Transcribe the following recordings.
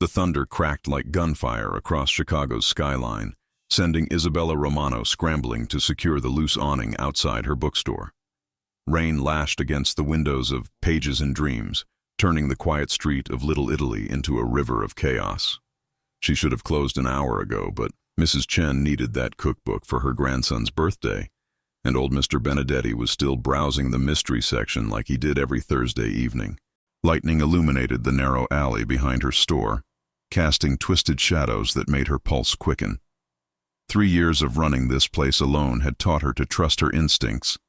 The thunder cracked like gunfire across Chicago's skyline, sending Isabella Romano scrambling to secure the loose awning outside her bookstore. Rain lashed against the windows of Pages and Dreams, turning the quiet street of Little Italy into a river of chaos. She should have closed an hour ago, but Mrs. Chen needed that cookbook for her grandson's birthday, and old Mr. Benedetti was still browsing the mystery section like he did every Thursday evening. Lightning illuminated the narrow alley behind her store, casting twisted shadows that made her pulse quicken. 3 years of running this place alone had taught her to trust her instincts,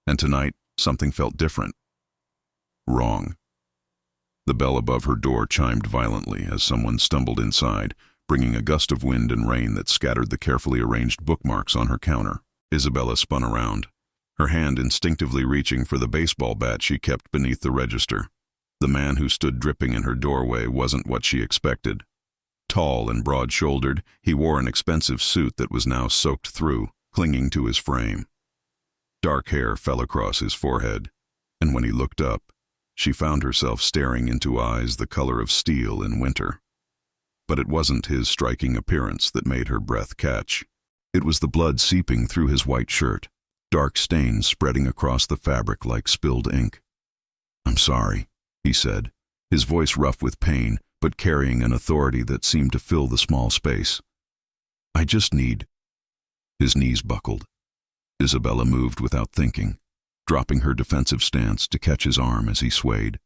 and tonight something felt different. Wrong. The bell above her door chimed violently as someone stumbled inside, bringing a gust of wind and rain that scattered the carefully arranged bookmarks on her counter. Isabella spun around, her hand instinctively reaching for the baseball bat she kept beneath the register. The man who stood dripping in her doorway wasn't what she expected. Tall and broad-shouldered, he wore an expensive suit that was now soaked through, clinging to his frame. Dark hair fell across his forehead, and when he looked up, she found herself staring into eyes the color of steel in winter. But it wasn't his striking appearance that made her breath catch. It was the blood seeping through his white shirt, dark stains spreading across the fabric like spilled ink. "I'm sorry," he said, his voice rough with pain, but carrying an authority that seemed to fill the small space. "I just need—" His knees buckled. Isabella moved without thinking, dropping her defensive stance to catch his arm as he swayed.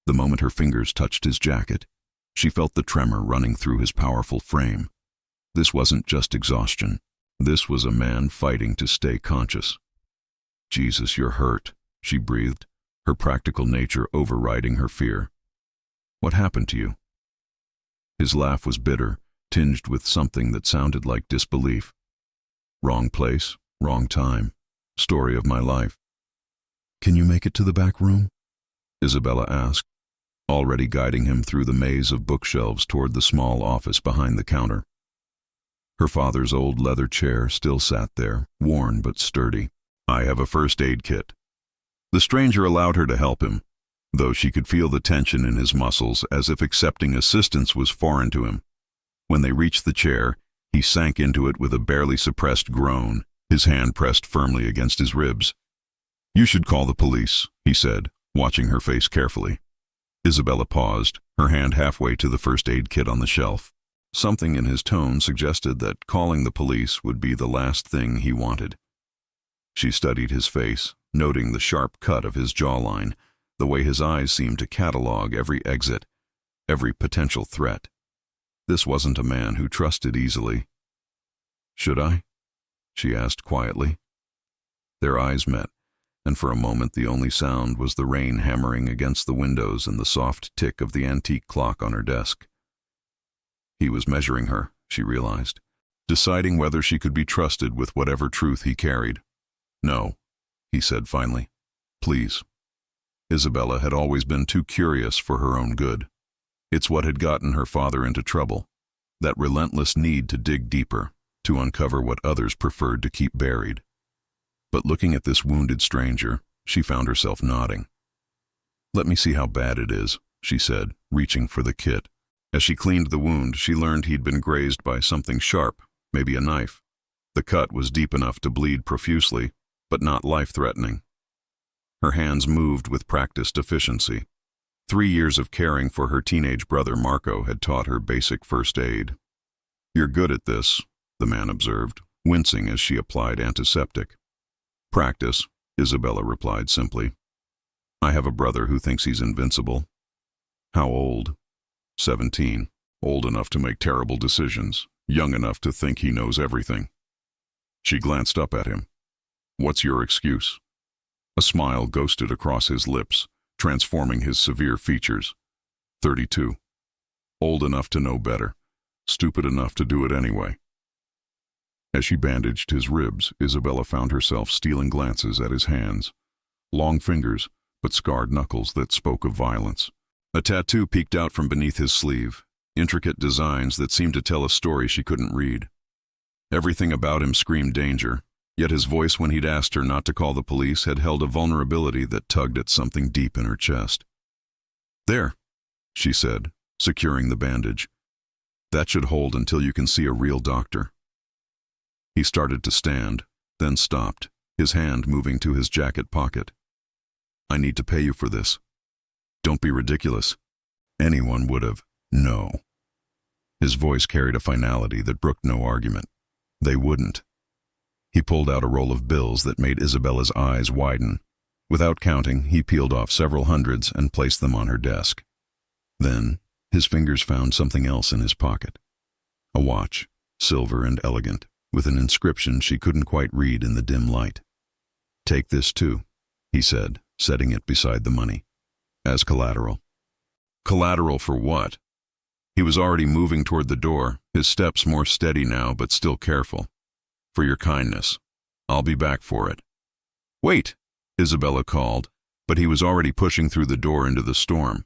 The moment her fingers touched his jacket, she felt the tremor running through his powerful frame. This wasn't just exhaustion. This was a man fighting to stay conscious. "Jesus, you're hurt," she breathed, her practical nature overriding her fear. "What happened to you?" His laugh was bitter, tinged with something that sounded like disbelief. "Wrong place, wrong time. Story of my life." "Can you make it to the back room?" Isabella asked, already guiding him through the maze of bookshelves toward the small office behind the counter. Her father's old leather chair still sat there, worn but sturdy. "I have a first aid kit." The stranger allowed her to help him, though she could feel the tension in his muscles as if accepting assistance was foreign to him. When they reached the chair, he sank into it with a barely suppressed groan, his hand pressed firmly against his ribs. "You should call the police," he said, watching her face carefully. Isabella paused, her hand halfway to the first aid kit on the shelf. Something in his tone suggested that calling the police would be the last thing he wanted. She studied his face, noting the sharp cut of his jawline, the way his eyes seemed to catalog every exit, every potential threat. This wasn't a man who trusted easily. "Should I?" she asked quietly. Their eyes met, and for a moment the only sound was the rain hammering against the windows and the soft tick of the antique clock on her desk. He was measuring her, she realized, deciding whether she could be trusted with whatever truth he carried. "No," he said finally. "Please." Isabella had always been too curious for her own good. It's what had gotten her father into trouble, that relentless need to dig deeper, to uncover what others preferred to keep buried. But looking at this wounded stranger, she found herself nodding. "Let me see how bad it is," she said, reaching for the kit. As she cleaned the wound, she learned he'd been grazed by something sharp, maybe a knife. The cut was deep enough to bleed profusely, but not life-threatening. Her hands moved with practiced efficiency. 3 years of caring for her teenage brother Marco had taught her basic first aid. "You're good at this," the man observed, wincing as she applied antiseptic. "Practice," Isabella replied simply. "I have a brother who thinks he's invincible." "How old?" 17. Old enough to make terrible decisions, young enough to think he knows everything. She glanced up at him. "What's your excuse?" A smile ghosted across his lips, transforming his severe features. 32. Old enough to know better, stupid enough to do it anyway. As she bandaged his ribs, Isabella found herself stealing glances at his hands. Long fingers, but scarred knuckles that spoke of violence. A tattoo peeked out from beneath his sleeve, intricate designs that seemed to tell a story she couldn't read. Everything about him screamed danger, yet his voice when he'd asked her not to call the police had held a vulnerability that tugged at something deep in her chest. "There," she said, securing the bandage, That should hold until you can see a real doctor. He started to stand, then stopped, his hand moving to his jacket pocket. I need to pay you for this. Don't be ridiculous. Anyone would have. No. His voice carried a finality that brooked no argument. They wouldn't. He pulled out a roll of bills that made Isabella's eyes widen. Without counting, he peeled off several hundreds and placed them on her desk. Then, his fingers found something else in his pocket. A watch, silver and elegant, with an inscription she couldn't quite read in the dim light. Take this too, he said, setting it beside the money. As collateral. Collateral for what? He was already moving toward the door, his steps more steady now but still careful. For your kindness. I'll be back for it. Wait, Isabella called, but he was already pushing through the door into the storm.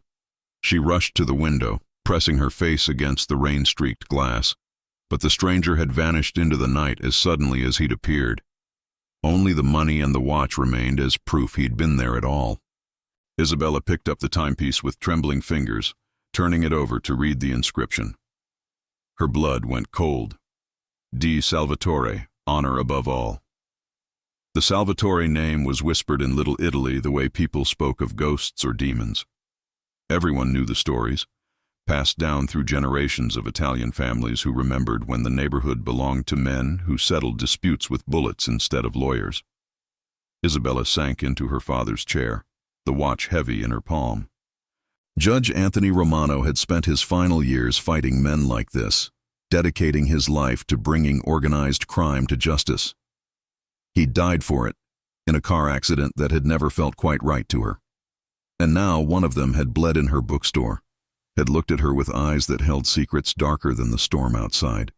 She rushed to the window, pressing her face against the rain-streaked glass, but the stranger had vanished into the night as suddenly as he'd appeared. Only the money and the watch remained as proof he'd been there at all. Isabella picked up the timepiece with trembling fingers, turning it over to read the inscription. Her blood went cold. Di Salvatore, honor above all. The Salvatore name was whispered in Little Italy the way people spoke of ghosts or demons. Everyone knew the stories, passed down through generations of Italian families who remembered when the neighborhood belonged to men who settled disputes with bullets instead of lawyers. Isabella sank into her father's chair, the watch heavy in her palm. Judge Anthony Romano had spent his final years fighting men like this, dedicating his life to bringing organized crime to justice. He'd died for it, in a car accident that had never felt quite right to her. And now one of them had bled in her bookstore, had looked at her with eyes that held secrets darker than the storm outside.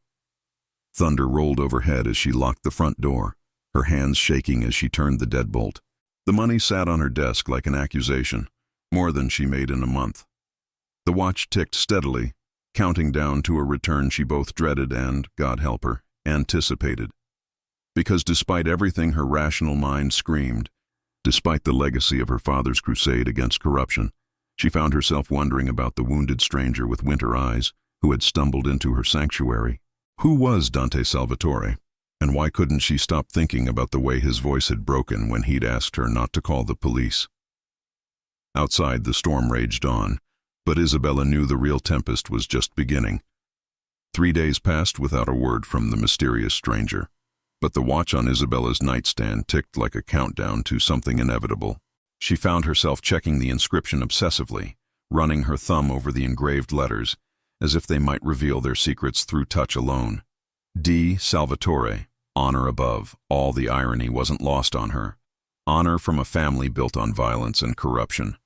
Thunder rolled overhead as she locked the front door, her hands shaking as she turned the deadbolt. The money sat on her desk like an accusation, more than she made in a month. The watch ticked steadily, counting down to a return she both dreaded and, God help her, anticipated. Because despite everything her rational mind screamed, despite the legacy of her father's crusade against corruption, she found herself wondering about the wounded stranger with winter eyes who had stumbled into her sanctuary. Who was Dante Salvatore, and why couldn't she stop thinking about the way his voice had broken when he'd asked her not to call the police? Outside, the storm raged on, but Isabella knew the real tempest was just beginning. 3 days passed without a word from the mysterious stranger, but the watch on Isabella's nightstand ticked like a countdown to something inevitable. She found herself checking the inscription obsessively, running her thumb over the engraved letters, as if they might reveal their secrets through touch alone. Di Salvatore, honor above. All the irony wasn't lost on her. Honor from a family built on violence and corruption.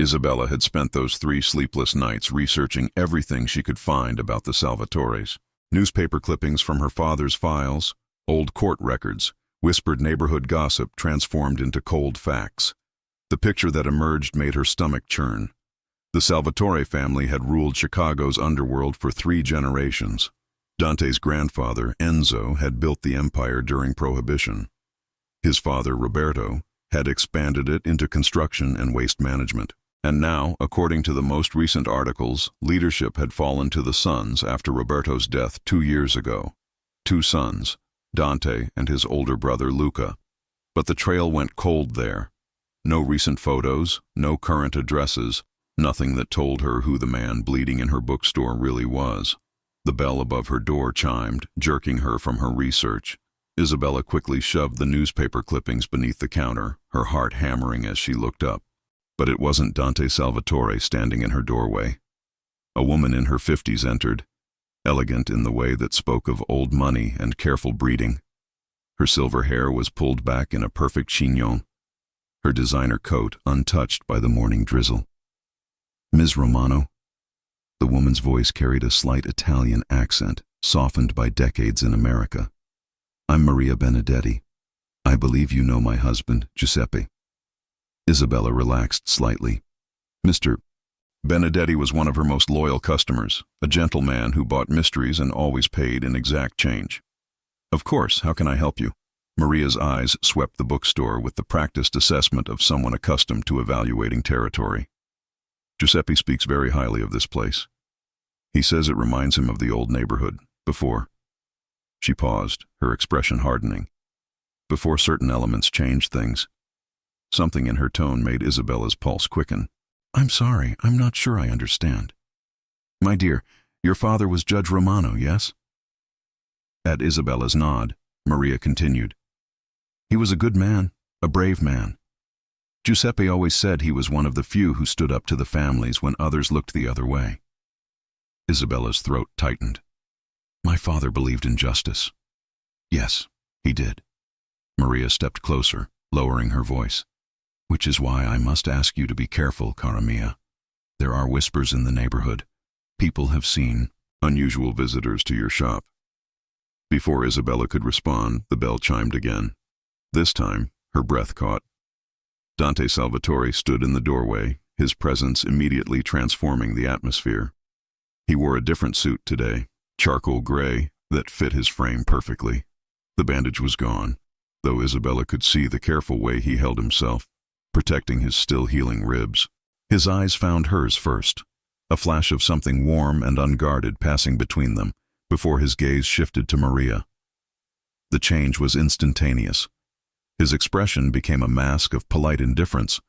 Isabella had spent those 3 sleepless nights researching everything she could find about the Salvatores. Newspaper clippings from her father's files, old court records, whispered neighborhood gossip transformed into cold facts. The picture that emerged made her stomach churn. The Salvatore family had ruled Chicago's underworld for 3 generations. Dante's grandfather, Enzo, had built the empire during Prohibition. His father, Roberto, had expanded it into construction and waste management. And now, according to the most recent articles, leadership had fallen to the sons after Roberto's death 2 years ago. 2 sons, Dante and his older brother Luca. But the trail went cold there. No recent photos, no current addresses, nothing that told her who the man bleeding in her bookstore really was. The bell above her door chimed, jerking her from her research. Isabella quickly shoved the newspaper clippings beneath the counter, her heart hammering as she looked up. But it wasn't Dante Salvatore standing in her doorway. A woman in her 50s entered, elegant in the way that spoke of old money and careful breeding. Her silver hair was pulled back in a perfect chignon, her designer coat untouched by the morning drizzle. Ms. Romano? The woman's voice carried a slight Italian accent, softened by decades in America. I'm Maria Benedetti. I believe you know my husband, Giuseppe. Isabella relaxed slightly. Mr. Benedetti was one of her most loyal customers, a gentleman who bought mysteries and always paid in exact change. Of course, how can I help you? Maria's eyes swept the bookstore with the practiced assessment of someone accustomed to evaluating territory. Giuseppe speaks very highly of this place. He says it reminds him of the old neighborhood, before. She paused, her expression hardening. Before certain elements changed things. Something in her tone made Isabella's pulse quicken. I'm sorry, I'm not sure I understand. My dear, your father was Judge Romano, yes? At Isabella's nod, Maria continued. He was a good man, a brave man. Giuseppe always said he was one of the few who stood up to the families when others looked the other way. Isabella's throat tightened. My father believed in justice. Yes, he did. Maria stepped closer, lowering her voice. Which is why I must ask you to be careful, cara mia. There are whispers in the neighborhood. People have seen unusual visitors to your shop. Before Isabella could respond, the bell chimed again. This time, her breath caught. Dante Salvatore stood in the doorway, his presence immediately transforming the atmosphere. He wore a different suit today, charcoal gray, that fit his frame perfectly. The bandage was gone, though Isabella could see the careful way he held himself, protecting his still-healing ribs. His eyes found hers first, a flash of something warm and unguarded passing between them, before his gaze shifted to Maria. The change was instantaneous. His expression became a mask of polite indifference,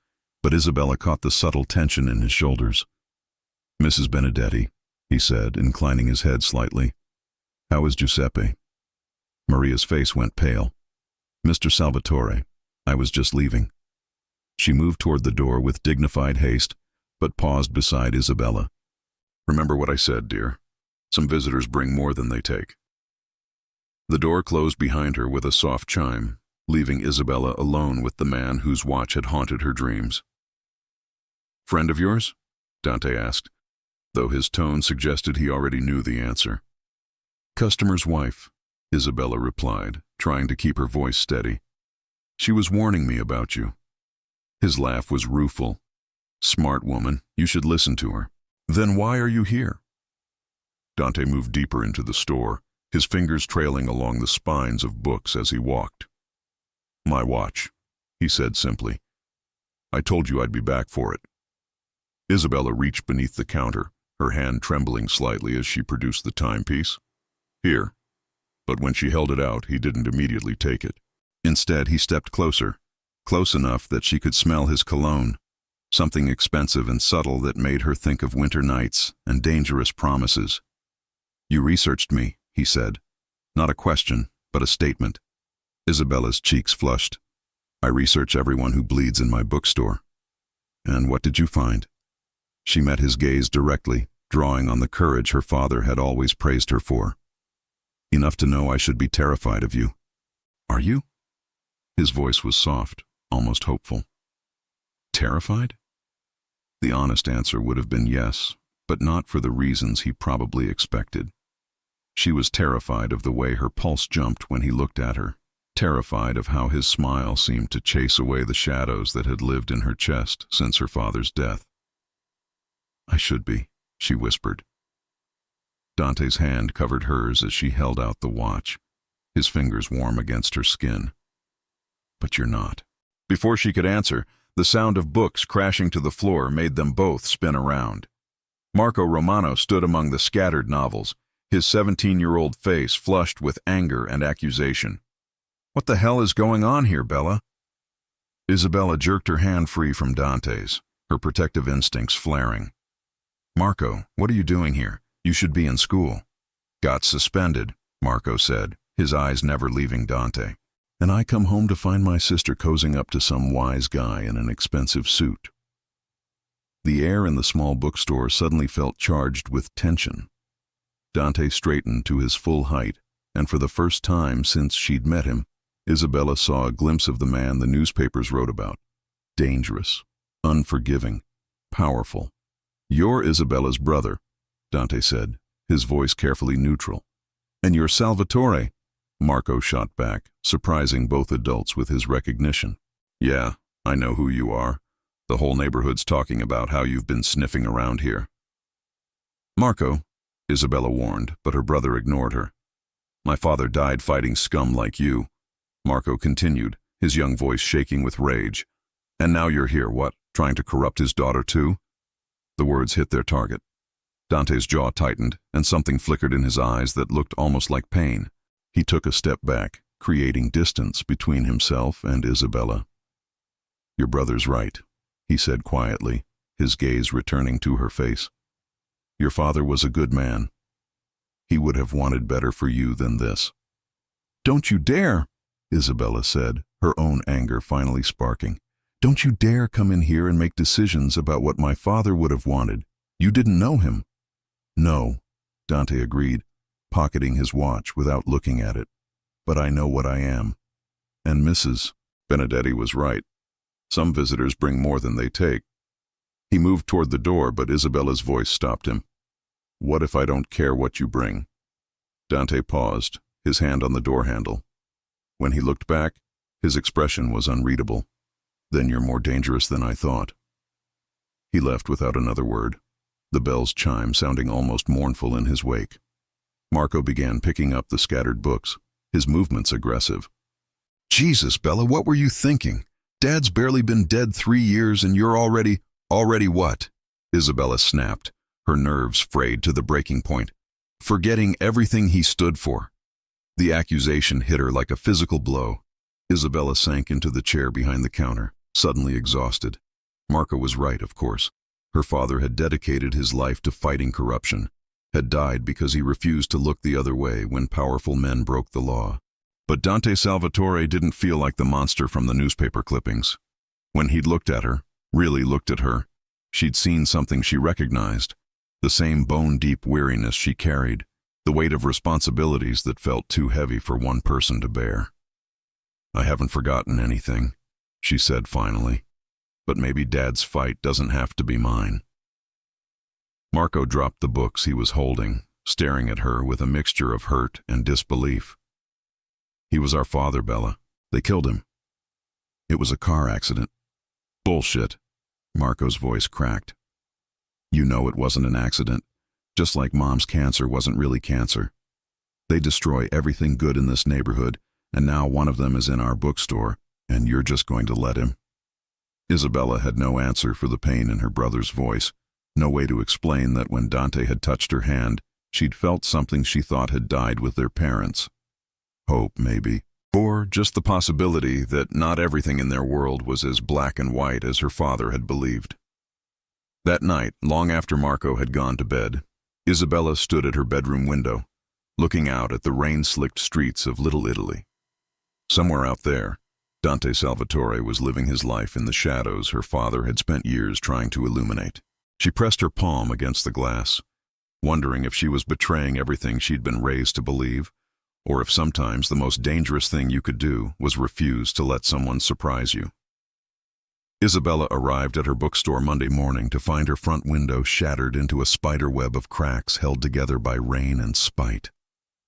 but Isabella caught the subtle tension in his shoulders. Mrs. Benedetti, he said, inclining his head slightly. How is Giuseppe? Maria's face went pale. Mr. Salvatore, I was just leaving. She moved toward the door with dignified haste, but paused beside Isabella. Remember what I said, dear. Some visitors bring more than they take. The door closed behind her with a soft chime, leaving Isabella alone with the man whose watch had haunted her dreams. Friend of yours? Dante asked, though his tone suggested he already knew the answer. Customer's wife, Isabella replied, trying to keep her voice steady. She was warning me about you. His laugh was rueful. Smart woman, you should listen to her. Then why are you here? Dante moved deeper into the store, his fingers trailing along the spines of books as he walked. My watch, he said simply. I told you I'd be back for it. Isabella reached beneath the counter, her hand trembling slightly as she produced the timepiece. Here. But when she held it out, he didn't immediately take it. Instead, he stepped closer, close enough that she could smell his cologne, something expensive and subtle that made her think of winter nights and dangerous promises. You researched me, he said. Not a question, but a statement. Isabella's cheeks flushed. I research everyone who bleeds in my bookstore. And what did you find? She met his gaze directly, drawing on the courage her father had always praised her for. Enough to know I should be terrified of you. Are you? His voice was soft, almost hopeful. Terrified? The honest answer would have been yes, but not for the reasons he probably expected. She was terrified of the way her pulse jumped when he looked at her, terrified of how his smile seemed to chase away the shadows that had lived in her chest since her father's death. I should be, she whispered. Dante's hand covered hers as she held out the watch, his fingers warm against her skin. But you're not. Before she could answer, the sound of books crashing to the floor made them both spin around. Marco Romano stood among the scattered novels, his 17-year-old face flushed with anger and accusation. What the hell is going on here, Bella? Isabella jerked her hand free from Dante's, her protective instincts flaring. Marco, what are you doing here? You should be in school. Got suspended, Marco said, his eyes never leaving Dante. And I come home to find my sister cozying up to some wise guy in an expensive suit. The air in the small bookstore suddenly felt charged with tension. Dante straightened to his full height, and for the first time since she'd met him, Isabella saw a glimpse of the man the newspapers wrote about. Dangerous, unforgiving, powerful. You're Isabella's brother, Dante said, his voice carefully neutral. And you're Salvatore, Marco shot back, surprising both adults with his recognition. Yeah, I know who you are. The whole neighborhood's talking about how you've been sniffing around here. Marco, Isabella warned, but her brother ignored her. My father died fighting scum like you, Marco continued, his young voice shaking with rage. And now you're here, what, trying to corrupt his daughter too? The words hit their target. Dante's jaw tightened, and something flickered in his eyes that looked almost like pain. He took a step back, creating distance between himself and Isabella. "Your brother's right," he said quietly, his gaze returning to her face. "Your father was a good man. He would have wanted better for you than this." "Don't you dare," Isabella said, her own anger finally sparking. "Don't you dare come in here and make decisions about what my father would have wanted. You didn't know him." "No," Dante agreed, pocketing his watch without looking at it. "But I know what I am. And Mrs. Benedetti was right. Some visitors bring more than they take." He moved toward the door, but Isabella's voice stopped him. "What if I don't care what you bring?" Dante paused, his hand on the door handle. When he looked back, his expression was unreadable. "Then you're more dangerous than I thought." He left without another word, the bell's chime sounding almost mournful in his wake. Marco began picking up the scattered books, his movements aggressive. "Jesus, Bella, what were you thinking? Dad's barely been dead 3 years and you're already what?" Isabella snapped, her nerves frayed to the breaking point. "Forgetting everything he stood for." The accusation hit her like a physical blow. Isabella sank into the chair behind the counter, suddenly exhausted. Marco was right, of course. Her father had dedicated his life to fighting corruption, had died because he refused to look the other way when powerful men broke the law. But Dante Salvatore didn't feel like the monster from the newspaper clippings. When he'd looked at her, really looked at her, she'd seen something she recognized, the same bone-deep weariness she carried, the weight of responsibilities that felt too heavy for one person to bear. "I haven't forgotten anything," she said finally, "but maybe Dad's fight doesn't have to be mine." Marco dropped the books he was holding, staring at her with a mixture of hurt and disbelief. "He was our father, Bella. They killed him. It was a car accident." "Bullshit." Marco's voice cracked. "You know it wasn't an accident, just like Mom's cancer wasn't really cancer. They destroy everything good in this neighborhood, and now one of them is in our bookstore, and you're just going to let him?" Isabella had no answer for the pain in her brother's voice, no way to explain that when Dante had touched her hand, she'd felt something she thought had died with their parents. Hope, maybe. Or just the possibility that not everything in their world was as black and white as her father had believed. That night, long after Marco had gone to bed, Isabella stood at her bedroom window, looking out at the rain-slicked streets of Little Italy. Somewhere out there, Dante Salvatore was living his life in the shadows her father had spent years trying to illuminate. She pressed her palm against the glass, wondering if she was betraying everything she'd been raised to believe, or if sometimes the most dangerous thing you could do was refuse to let someone surprise you. Isabella arrived at her bookstore Monday morning to find her front window shattered into a spider web of cracks held together by rain and spite.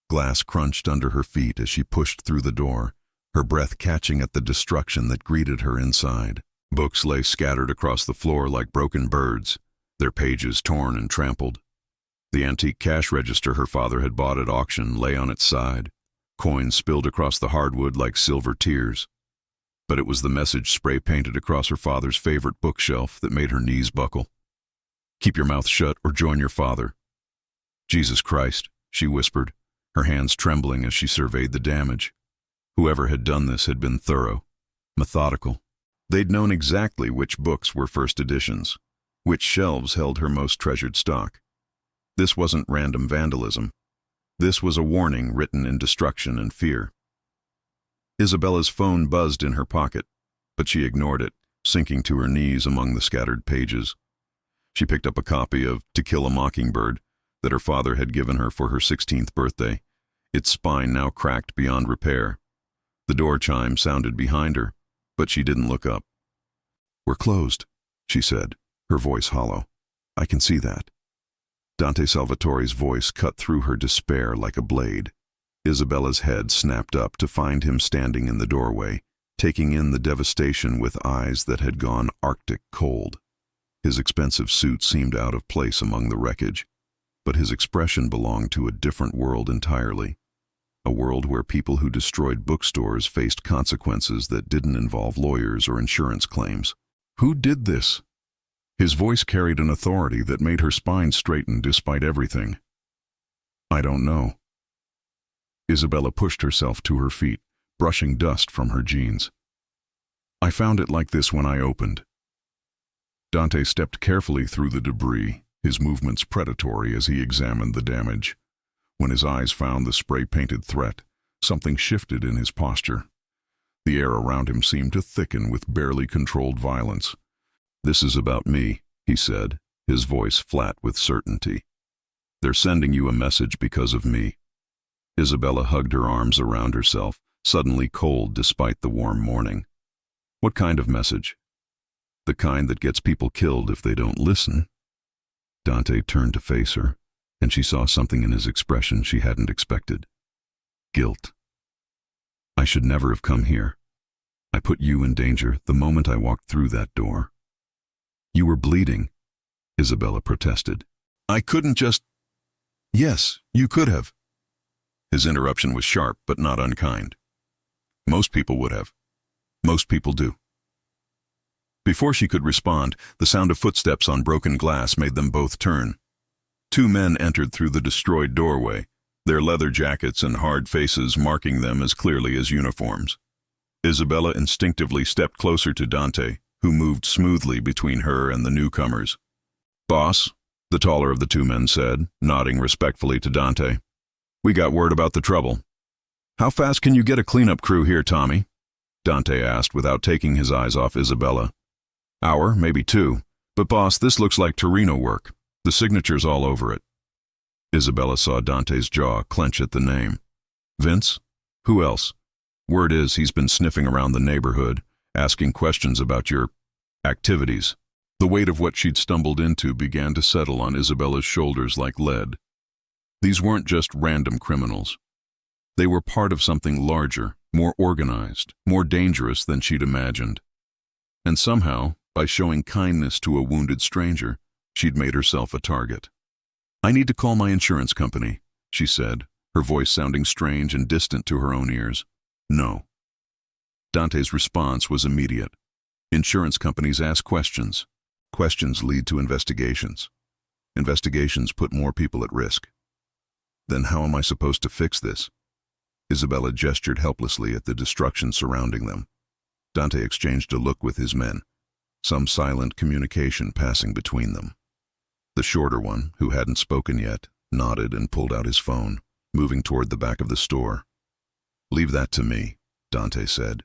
Glass crunched under her feet as she pushed through the door, her breath catching at the destruction that greeted her inside. Books lay scattered across the floor like broken birds, their pages torn and trampled. The antique cash register her father had bought at auction lay on its side, coins spilled across the hardwood like silver tears. But it was the message spray-painted across her father's favorite bookshelf that made her knees buckle. "Keep your mouth shut or join your father." "Jesus Christ," she whispered, her hands trembling as she surveyed the damage. Whoever had done this had been thorough, methodical. They'd known exactly which books were first editions, which shelves held her most treasured stock. This wasn't random vandalism. This was a warning written in destruction and fear. Isabella's phone buzzed in her pocket, but she ignored it, sinking to her knees among the scattered pages. She picked up a copy of To Kill a Mockingbird that her father had given her for her 16th birthday, its spine now cracked beyond repair. The door chime sounded behind her, but she didn't look up. "We're closed," she said, her voice hollow. "I can see that." Dante Salvatore's voice cut through her despair like a blade. Isabella's head snapped up to find him standing in the doorway, taking in the devastation with eyes that had gone Arctic cold. His expensive suit seemed out of place among the wreckage, but his expression belonged to a different world entirely. A world where people who destroyed bookstores faced consequences that didn't involve lawyers or insurance claims. "Who did this?" His voice carried an authority that made her spine straighten despite everything. I don't know. Isabella pushed herself to her feet, brushing dust from her jeans. I found it like this when I opened. Dante stepped carefully through the debris, his movements predatory as he examined the damage. When his eyes found the spray-painted threat, something shifted in his posture. The air around him seemed to thicken with barely controlled violence. This is about me, he said, his voice flat with certainty. They're sending you a message because of me. Isabella hugged her arms around herself, suddenly cold despite the warm morning. What kind of message? The kind that gets people killed if they don't listen. Dante turned to face her, and she saw something in his expression she hadn't expected. Guilt. I should never have come here. I put you in danger the moment I walked through that door. You were bleeding, Isabella protested. I couldn't just... Yes, you could have. His interruption was sharp but not unkind. Most people would have. Most people do. Before she could respond, the sound of footsteps on broken glass made them both turn. Two men entered through the destroyed doorway, their leather jackets and hard faces marking them as clearly as uniforms. Isabella instinctively stepped closer to Dante, who moved smoothly between her and the newcomers. Boss, the taller of the two men said, nodding respectfully to Dante. We got word about the trouble. How fast can you get a cleanup crew here, Tommy? Dante asked without taking his eyes off Isabella. Hour, maybe two. But boss, this looks like Torino work. The signature's all over it. Isabella saw Dante's jaw clench at the name. Vince? Who else? Word is he's been sniffing around the neighborhood, asking questions about your activities. The weight of what she'd stumbled into began to settle on Isabella's shoulders like lead. These weren't just random criminals. They were part of something larger, more organized, more dangerous than she'd imagined. And somehow, by showing kindness to a wounded stranger, she'd made herself a target. I need to call my insurance company, she said, her voice sounding strange and distant to her own ears. No. Dante's response was immediate. Insurance companies ask questions. Questions lead to investigations. Investigations put more people at risk. Then how am I supposed to fix this? Isabella gestured helplessly at the destruction surrounding them. Dante exchanged a look with his men, some silent communication passing between them. The shorter one, who hadn't spoken yet, nodded and pulled out his phone, moving toward the back of the store. Leave that to me, Dante said.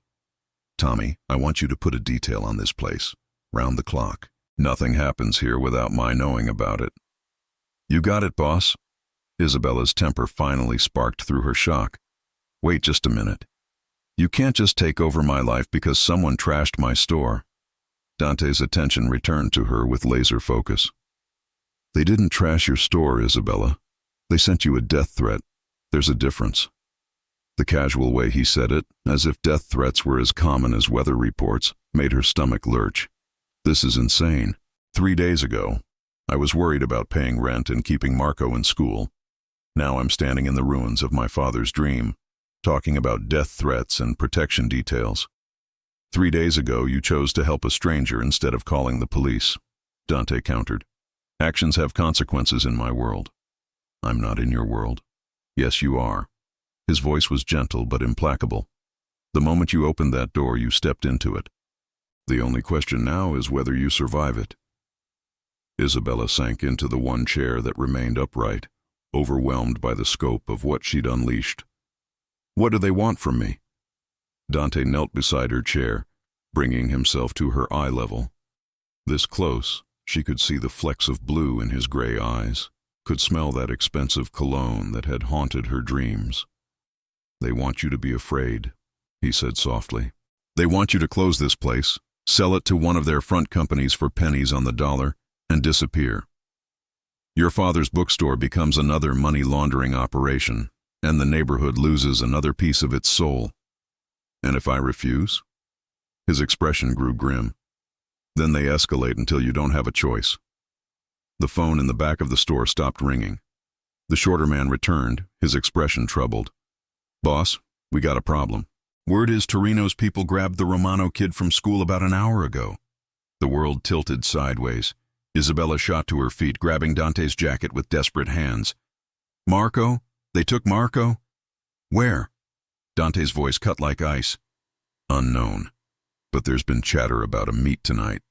Tommy, I want you to put a detail on this place, round the clock. Nothing happens here without my knowing about it. You got it, boss. Isabella's temper finally sparked through her shock. Wait just a minute. You can't just take over my life because someone trashed my store. Dante's attention returned to her with laser focus. They didn't trash your store, Isabella. They sent you a death threat. There's a difference. The casual way he said it, as if death threats were as common as weather reports, made her stomach lurch. This is insane. 3 days ago, I was worried about paying rent and keeping Marco in school. Now I'm standing in the ruins of my father's dream, talking about death threats and protection details. 3 days ago, you chose to help a stranger instead of calling the police, Dante countered. Actions have consequences in my world. I'm not in your world. Yes, you are. His voice was gentle but implacable. The moment you opened that door, you stepped into it. The only question now is whether you survive it. Isabella sank into the one chair that remained upright, overwhelmed by the scope of what she'd unleashed. What do they want from me? Dante knelt beside her chair, bringing himself to her eye level. This close, she could see the flecks of blue in his gray eyes, could smell that expensive cologne that had haunted her dreams. They want you to be afraid, he said softly. They want you to close this place, sell it to one of their front companies for pennies on the dollar, and disappear. Your father's bookstore becomes another money laundering operation, and the neighborhood loses another piece of its soul. And if I refuse? His expression grew grim. Then they escalate until you don't have a choice. The phone in the back of the store stopped ringing. The shorter man returned, his expression troubled. Boss, we got a problem. Word is Torino's people grabbed the Romano kid from school about an hour ago. The world tilted sideways. Isabella shot to her feet, grabbing Dante's jacket with desperate hands. Marco? They took Marco? Where? Dante's voice cut like ice. Unknown. But there's been chatter about a meet tonight.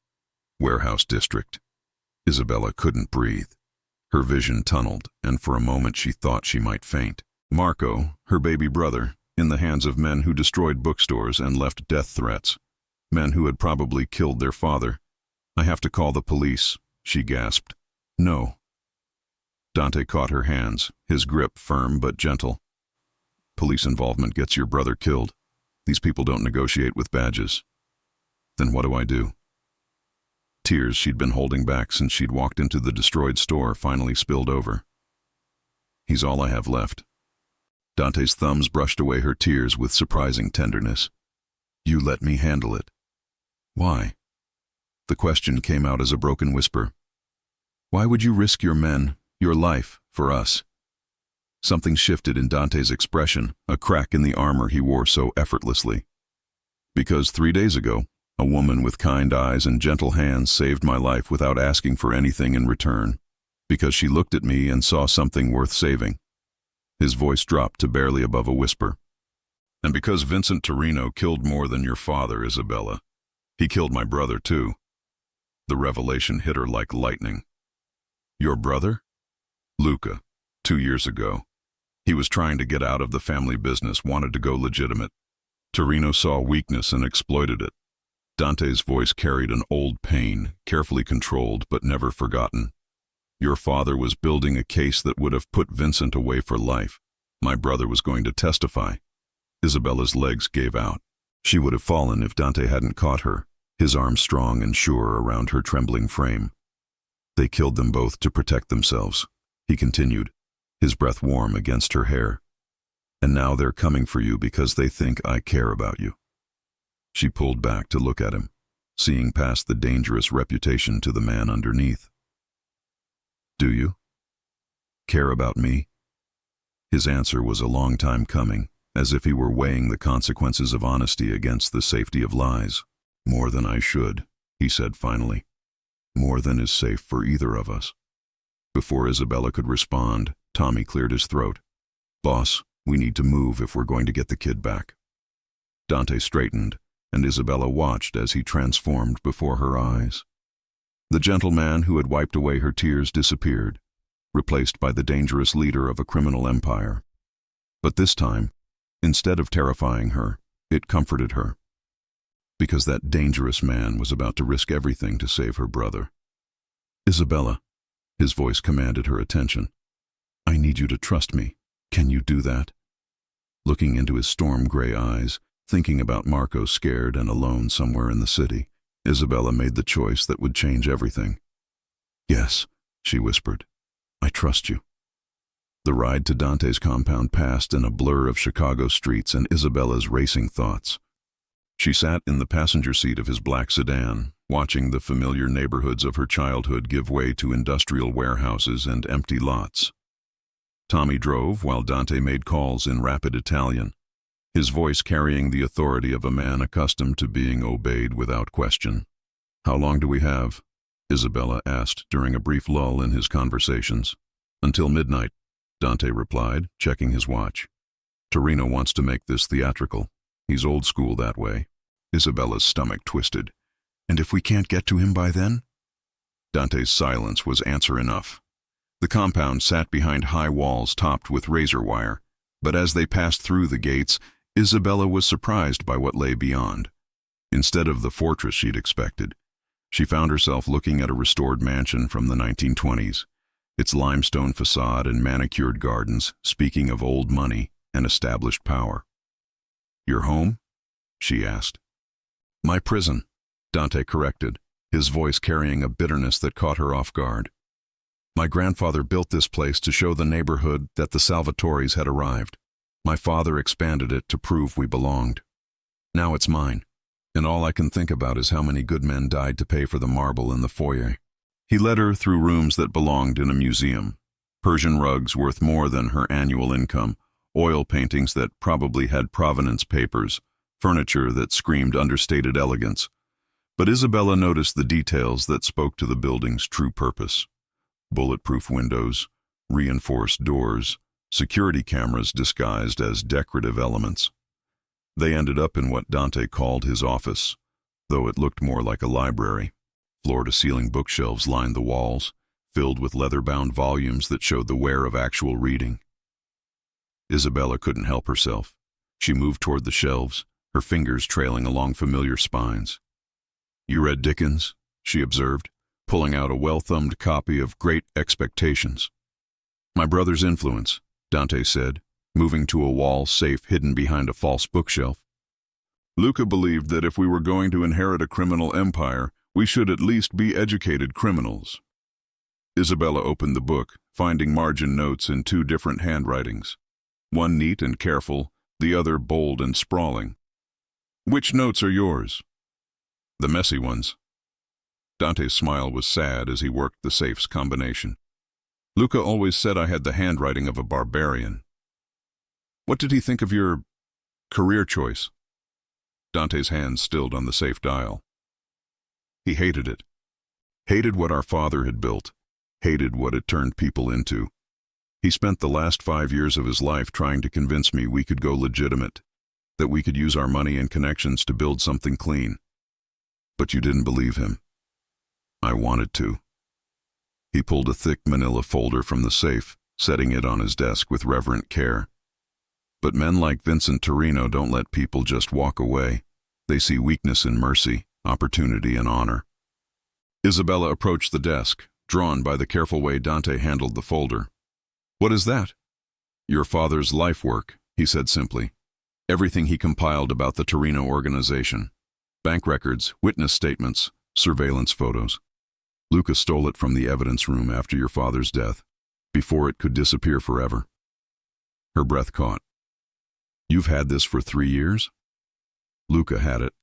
Warehouse district. Isabella couldn't breathe. Her vision tunneled, and for a moment she thought she might faint. Marco, her baby brother, in the hands of men who destroyed bookstores and left death threats. Men who had probably killed their father. I have to call the police, she gasped. No. Dante caught her hands, his grip firm but gentle. Police involvement gets your brother killed. These people don't negotiate with badges. Then what do I do? Tears she'd been holding back since she'd walked into the destroyed store finally spilled over. He's all I have left. Dante's thumbs brushed away her tears with surprising tenderness. You let me handle it. Why? The question came out as a broken whisper. Why would you risk your men, your life, for us? Something shifted in Dante's expression, a crack in the armor he wore so effortlessly. Because 3 days ago, a woman with kind eyes and gentle hands saved my life without asking for anything in return. Because she looked at me and saw something worth saving. His voice dropped to barely above a whisper. And because Vincent Torino killed more than your father, Isabella. He killed my brother, too. The revelation hit her like lightning. Your brother? Luca, 2 years ago. He was trying to get out of the family business, wanted to go legitimate. Torino saw weakness and exploited it. Dante's voice carried an old pain, carefully controlled but never forgotten. Your father was building a case that would have put Vincent away for life. My brother was going to testify. Isabella's legs gave out. She would have fallen if Dante hadn't caught her, his arms strong and sure around her trembling frame. They killed them both to protect themselves, he continued, his breath warm against her hair. And now they're coming for you because they think I care about you. She pulled back to look at him, seeing past the dangerous reputation to the man underneath. Do you? Care about me? His answer was a long time coming, as if he were weighing the consequences of honesty against the safety of lies. More than I should, he said finally. More than is safe for either of us. Before Isabella could respond, Tommy cleared his throat. Boss, we need to move if we're going to get the kid back. Dante straightened, and Isabella watched as he transformed before her eyes. The gentleman who had wiped away her tears disappeared, replaced by the dangerous leader of a criminal empire. But this time, instead of terrifying her, it comforted her. Because that dangerous man was about to risk everything to save her brother. Isabella, his voice commanded her attention. I need you to trust me. Can you do that? Looking into his storm-gray eyes, thinking about Marco scared and alone somewhere in the city, Isabella made the choice that would change everything. Yes, she whispered. I trust you. The ride to Dante's compound passed in a blur of Chicago streets and Isabella's racing thoughts. She sat in the passenger seat of his black sedan, watching the familiar neighborhoods of her childhood give way to industrial warehouses and empty lots. Tommy drove while Dante made calls in rapid Italian, his voice carrying the authority of a man accustomed to being obeyed without question. How long do we have? Isabella asked during a brief lull in his conversations. Until midnight, Dante replied, checking his watch. Torino wants to make this theatrical. He's old school that way. Isabella's stomach twisted. And if we can't get to him by then? Dante's silence was answer enough. The compound sat behind high walls topped with razor wire, but as they passed through the gates, Isabella was surprised by what lay beyond. Instead of the fortress she'd expected, she found herself looking at a restored mansion from the 1920s, its limestone facade and manicured gardens speaking of old money and established power. Your home? She asked. My prison, Dante corrected, his voice carrying a bitterness that caught her off guard. My grandfather built this place to show the neighborhood that the Salvatoris had arrived. My father expanded it to prove we belonged. Now it's mine, and all I can think about is how many good men died to pay for the marble in the foyer. He led her through rooms that belonged in a museum, Persian rugs worth more than her annual income, oil paintings that probably had provenance papers, furniture that screamed understated elegance. But Isabella noticed the details that spoke to the building's true purpose. Bulletproof windows, reinforced doors, security cameras disguised as decorative elements. They ended up in what Dante called his office, though it looked more like a library. Floor-to-ceiling bookshelves lined the walls, filled with leather-bound volumes that showed the wear of actual reading. Isabella couldn't help herself. She moved toward the shelves, her fingers trailing along familiar spines. "You read Dickens?" she observed, pulling out a well-thumbed copy of Great Expectations. "My brother's influence," Dante said, moving to a wall safe hidden behind a false bookshelf. "Luca believed that if we were going to inherit a criminal empire, we should at least be educated criminals." Isabella opened the book, finding margin notes in two different handwritings. One neat and careful, the other bold and sprawling. "Which notes are yours?" "The messy ones." Dante's smile was sad as he worked the safe's combination. "Luca always said I had the handwriting of a barbarian." "What did he think of your career choice?" Dante's hand stilled on the safe dial. "He hated it. Hated what our father had built. Hated what it turned people into. He spent the last 5 years of his life trying to convince me we could go legitimate, that we could use our money and connections to build something clean. But you didn't believe him. I wanted to." He pulled a thick manila folder from the safe, setting it on his desk with reverent care. "But men like Vincent Torino don't let people just walk away. They see weakness in mercy, opportunity, and honor." Isabella approached the desk, drawn by the careful way Dante handled the folder. "What is that?" "Your father's life work," he said simply. "Everything he compiled about the Torino organization. Bank records, witness statements, surveillance photos. Luca stole it from the evidence room after your father's death, before it could disappear forever." Her breath caught. "You've had this for 3 years?" "Luca had it.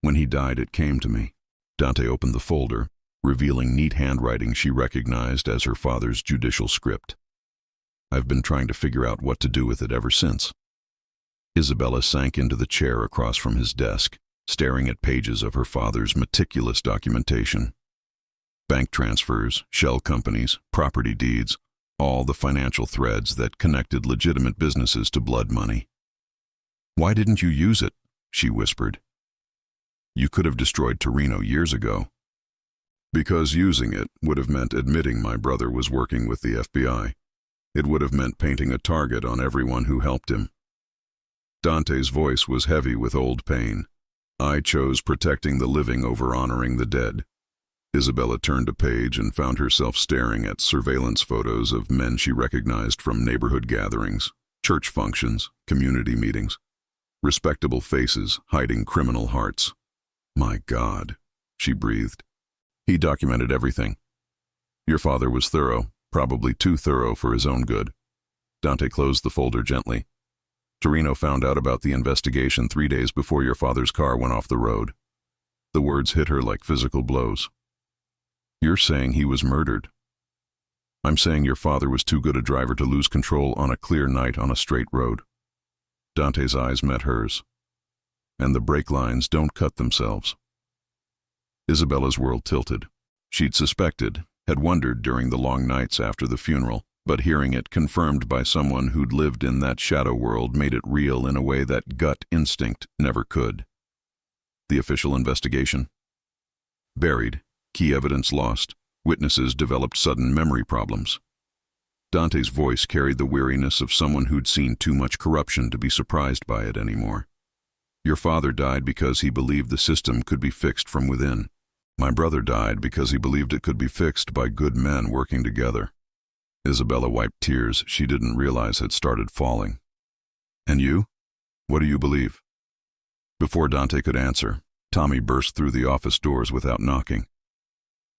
When he died, it came to me." Dante opened the folder, revealing neat handwriting she recognized as her father's judicial script. "I've been trying to figure out what to do with it ever since." Isabella sank into the chair across from his desk, staring at pages of her father's meticulous documentation. Bank transfers, shell companies, property deeds, all the financial threads that connected legitimate businesses to blood money. "Why didn't you use it?" she whispered. "You could have destroyed Torino years ago." "Because using it would have meant admitting my brother was working with the FBI. It would have meant painting a target on everyone who helped him." Dante's voice was heavy with old pain. "I chose protecting the living over honoring the dead." Isabella turned a page and found herself staring at surveillance photos of men she recognized from neighborhood gatherings, church functions, community meetings. Respectable faces hiding criminal hearts. "My God," she breathed. "He documented everything. Your father was thorough, probably too thorough for his own good." Dante closed the folder gently. "Torino found out about the investigation 3 days before your father's car went off the road." The words hit her like physical blows. "You're saying he was murdered." "I'm saying your father was too good a driver to lose control on a clear night on a straight road." Dante's eyes met hers. "And the brake lines don't cut themselves." Isabella's world tilted. She'd suspected, had wondered during the long nights after the funeral, but hearing it confirmed by someone who'd lived in that shadow world made it real in a way that gut instinct never could. The official investigation? Buried. Key evidence lost. Witnesses developed sudden memory problems. Dante's voice carried the weariness of someone who'd seen too much corruption to be surprised by it anymore. "Your father died because he believed the system could be fixed from within. My brother died because he believed it could be fixed by good men working together." Isabella wiped tears she didn't realize had started falling. "And you? What do you believe?" Before Dante could answer, Tommy burst through the office doors without knocking.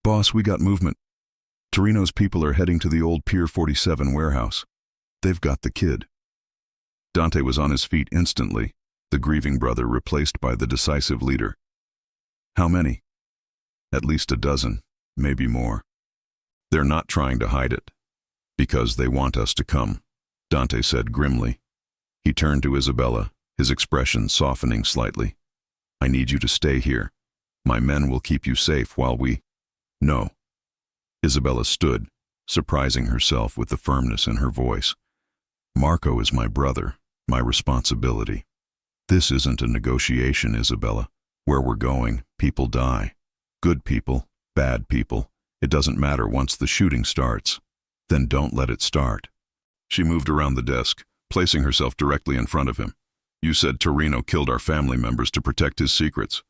"Boss, we got movement. Torino's people are heading to the old Pier 47 warehouse. They've got the kid." Dante was on his feet instantly, the grieving brother replaced by the decisive leader. "How many?" "At least a dozen, maybe more. They're not trying to hide it. Because they want us to come," Dante said grimly. He turned to Isabella, his expression softening slightly. "I need you to stay here. My men will keep you safe while we— No. Isabella stood, surprising herself with the firmness in her voice. Marco is my brother, my responsibility. This isn't a negotiation, Isabella. Where we're going, people die. Good people, bad people. It doesn't matter once the shooting starts. Then don't let it start. She moved around the desk, placing herself directly in front of him. You said Torino killed our family members to protect his secrets.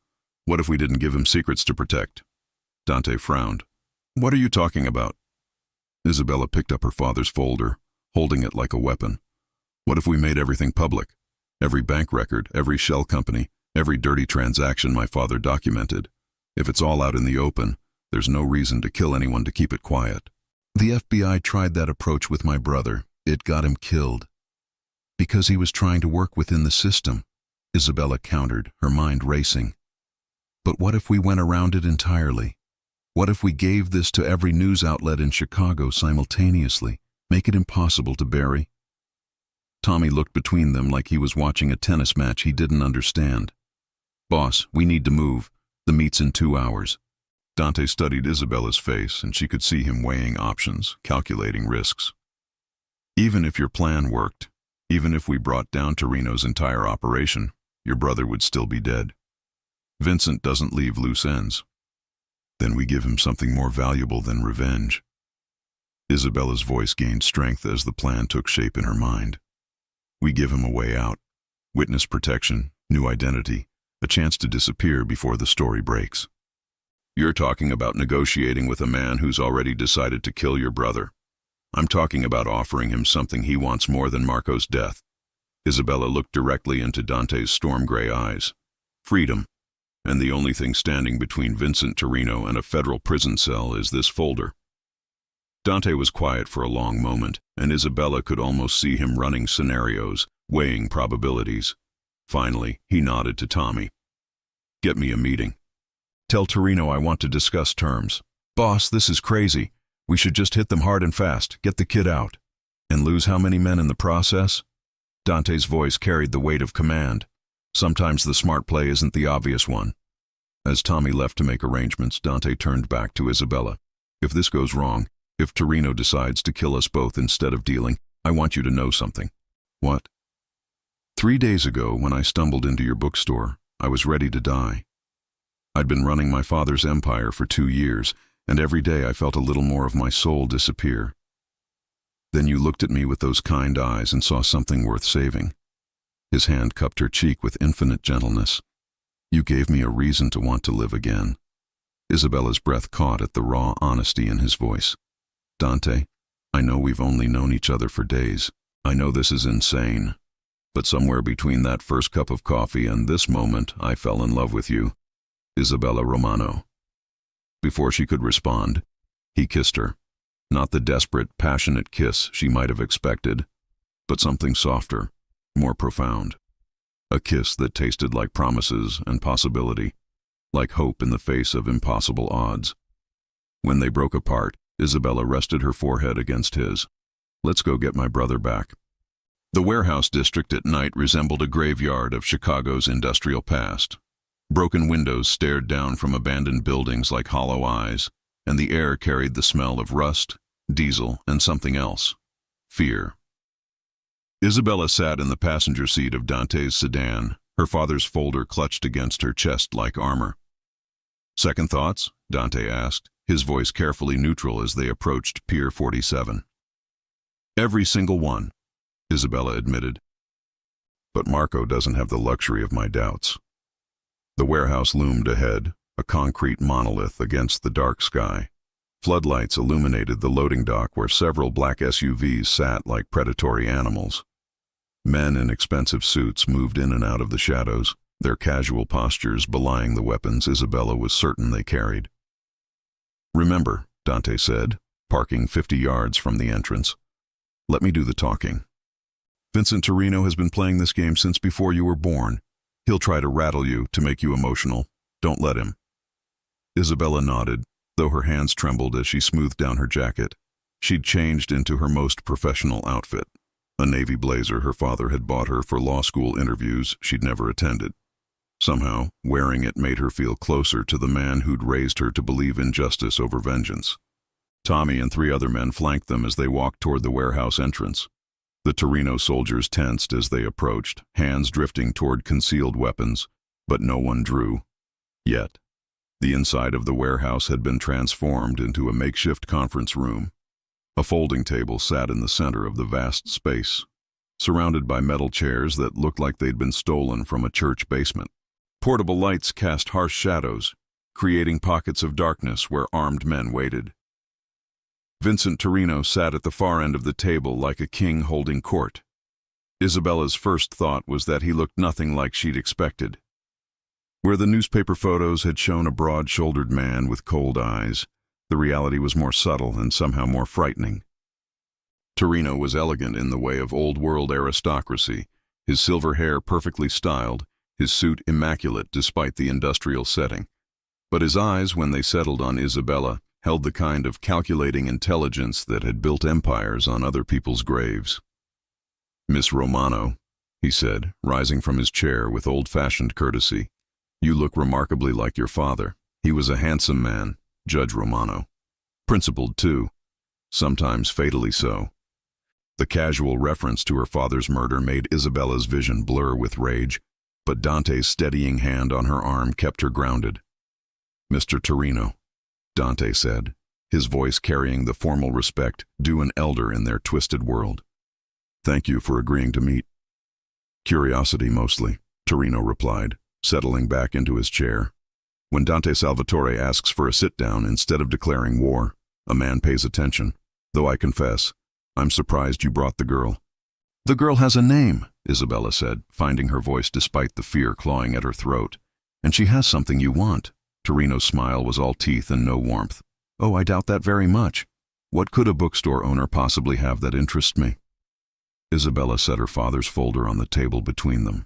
What if we didn't give him secrets to protect? Dante frowned. What are you talking about? Isabella picked up her father's folder, holding it like a weapon. What if we made everything public? Every bank record, every shell company, every dirty transaction my father documented. If it's all out in the open, there's no reason to kill anyone to keep it quiet. The FBI tried that approach with my brother. It got him killed. Because he was trying to work within the system, Isabella countered, her mind racing. But what if we went around it entirely? What if we gave this to every news outlet in Chicago simultaneously? Make it impossible to bury? Tommy looked between them like he was watching a tennis match he didn't understand. Boss, we need to move. The meet's in 2 hours. Dante studied Isabella's face, and she could see him weighing options, calculating risks. Even if your plan worked, even if we brought down Torino's entire operation, your brother would still be dead. Vincent doesn't leave loose ends. Then we give him something more valuable than revenge. Isabella's voice gained strength as the plan took shape in her mind. We give him a way out. Witness protection, new identity, a chance to disappear before the story breaks. You're talking about negotiating with a man who's already decided to kill your brother. I'm talking about offering him something he wants more than Marco's death. Isabella looked directly into Dante's storm-gray eyes. Freedom. And the only thing standing between Vincent Torino and a federal prison cell is this folder. Dante was quiet for a long moment, and Isabella could almost see him running scenarios, weighing probabilities. Finally, he nodded to Tommy. Get me a meeting. Tell Torino I want to discuss terms. Boss, this is crazy. We should just hit them hard and fast, get the kid out. And lose how many men in the process? Dante's voice carried the weight of command. Sometimes the smart play isn't the obvious one. As Tommy left to make arrangements, Dante turned back to Isabella. If this goes wrong, if Torino decides to kill us both instead of dealing, I want you to know something. What? 3 days ago, when I stumbled into your bookstore, I was ready to die. I'd been running my father's empire for 2 years, and every day I felt a little more of my soul disappear. Then you looked at me with those kind eyes and saw something worth saving. His hand cupped her cheek with infinite gentleness. You gave me a reason to want to live again. Isabella's breath caught at the raw honesty in his voice. Dante, I know we've only known each other for days. I know this is insane. But somewhere between that first cup of coffee and this moment, I fell in love with you. Isabella Romano. Before she could respond, he kissed her. Not the desperate, passionate kiss she might have expected, but something softer, more profound. A kiss that tasted like promises and possibility, like hope in the face of impossible odds. When they broke apart, Isabella rested her forehead against his. Let's go get my brother back. The warehouse district at night resembled a graveyard of Chicago's industrial past. Broken windows stared down from abandoned buildings like hollow eyes, and the air carried the smell of rust, diesel, and something else. Fear. Isabella sat in the passenger seat of Dante's sedan, her father's folder clutched against her chest like armor. Second thoughts? Dante asked, his voice carefully neutral as they approached Pier 47. Every single one, Isabella admitted. But Marco doesn't have the luxury of my doubts. The warehouse loomed ahead, a concrete monolith against the dark sky. Floodlights illuminated the loading dock where several black SUVs sat like predatory animals. Men in expensive suits moved in and out of the shadows, their casual postures belying the weapons Isabella was certain they carried. Remember, Dante said, parking 50 yards from the entrance. Let me do the talking. Vincent Torino has been playing this game since before you were born. He'll try to rattle you, to make you emotional. Don't let him. Isabella nodded, though her hands trembled as she smoothed down her jacket. She'd changed into her most professional outfit, a navy blazer her father had bought her for law school interviews she'd never attended. Somehow, wearing it made her feel closer to the man who'd raised her to believe in justice over vengeance. Tommy and 3 other men flanked them as they walked toward the warehouse entrance. The Torino soldiers tensed as they approached, hands drifting toward concealed weapons, but no one drew. Yet, the inside of the warehouse had been transformed into a makeshift conference room. A folding table sat in the center of the vast space, surrounded by metal chairs that looked like they'd been stolen from a church basement. Portable lights cast harsh shadows, creating pockets of darkness where armed men waited. Vincent Torino sat at the far end of the table like a king holding court. Isabella's first thought was that he looked nothing like she'd expected. Where the newspaper photos had shown a broad-shouldered man with cold eyes, the reality was more subtle and somehow more frightening. Torino was elegant in the way of old-world aristocracy, his silver hair perfectly styled, his suit immaculate despite the industrial setting. But his eyes, when they settled on Isabella, held the kind of calculating intelligence that had built empires on other people's graves. "Miss Romano," he said, rising from his chair with old-fashioned courtesy, "you look remarkably like your father. He was a handsome man, Judge Romano. Principled, too, sometimes fatally so." The casual reference to her father's murder made Isabella's vision blur with rage, but Dante's steadying hand on her arm kept her grounded. "Mr. Torino," Dante said, his voice carrying the formal respect due an elder in their twisted world. "Thank you for agreeing to meet." "Curiosity, mostly," Torino replied, settling back into his chair. "When Dante Salvatore asks for a sit-down instead of declaring war, a man pays attention, though I confess, I'm surprised you brought the girl." "The girl has a name," Isabella said, finding her voice despite the fear clawing at her throat. "And she has something you want." Torino's smile was all teeth and no warmth. "Oh, I doubt that very much. What could a bookstore owner possibly have that interests me?" Isabella set her father's folder on the table between them.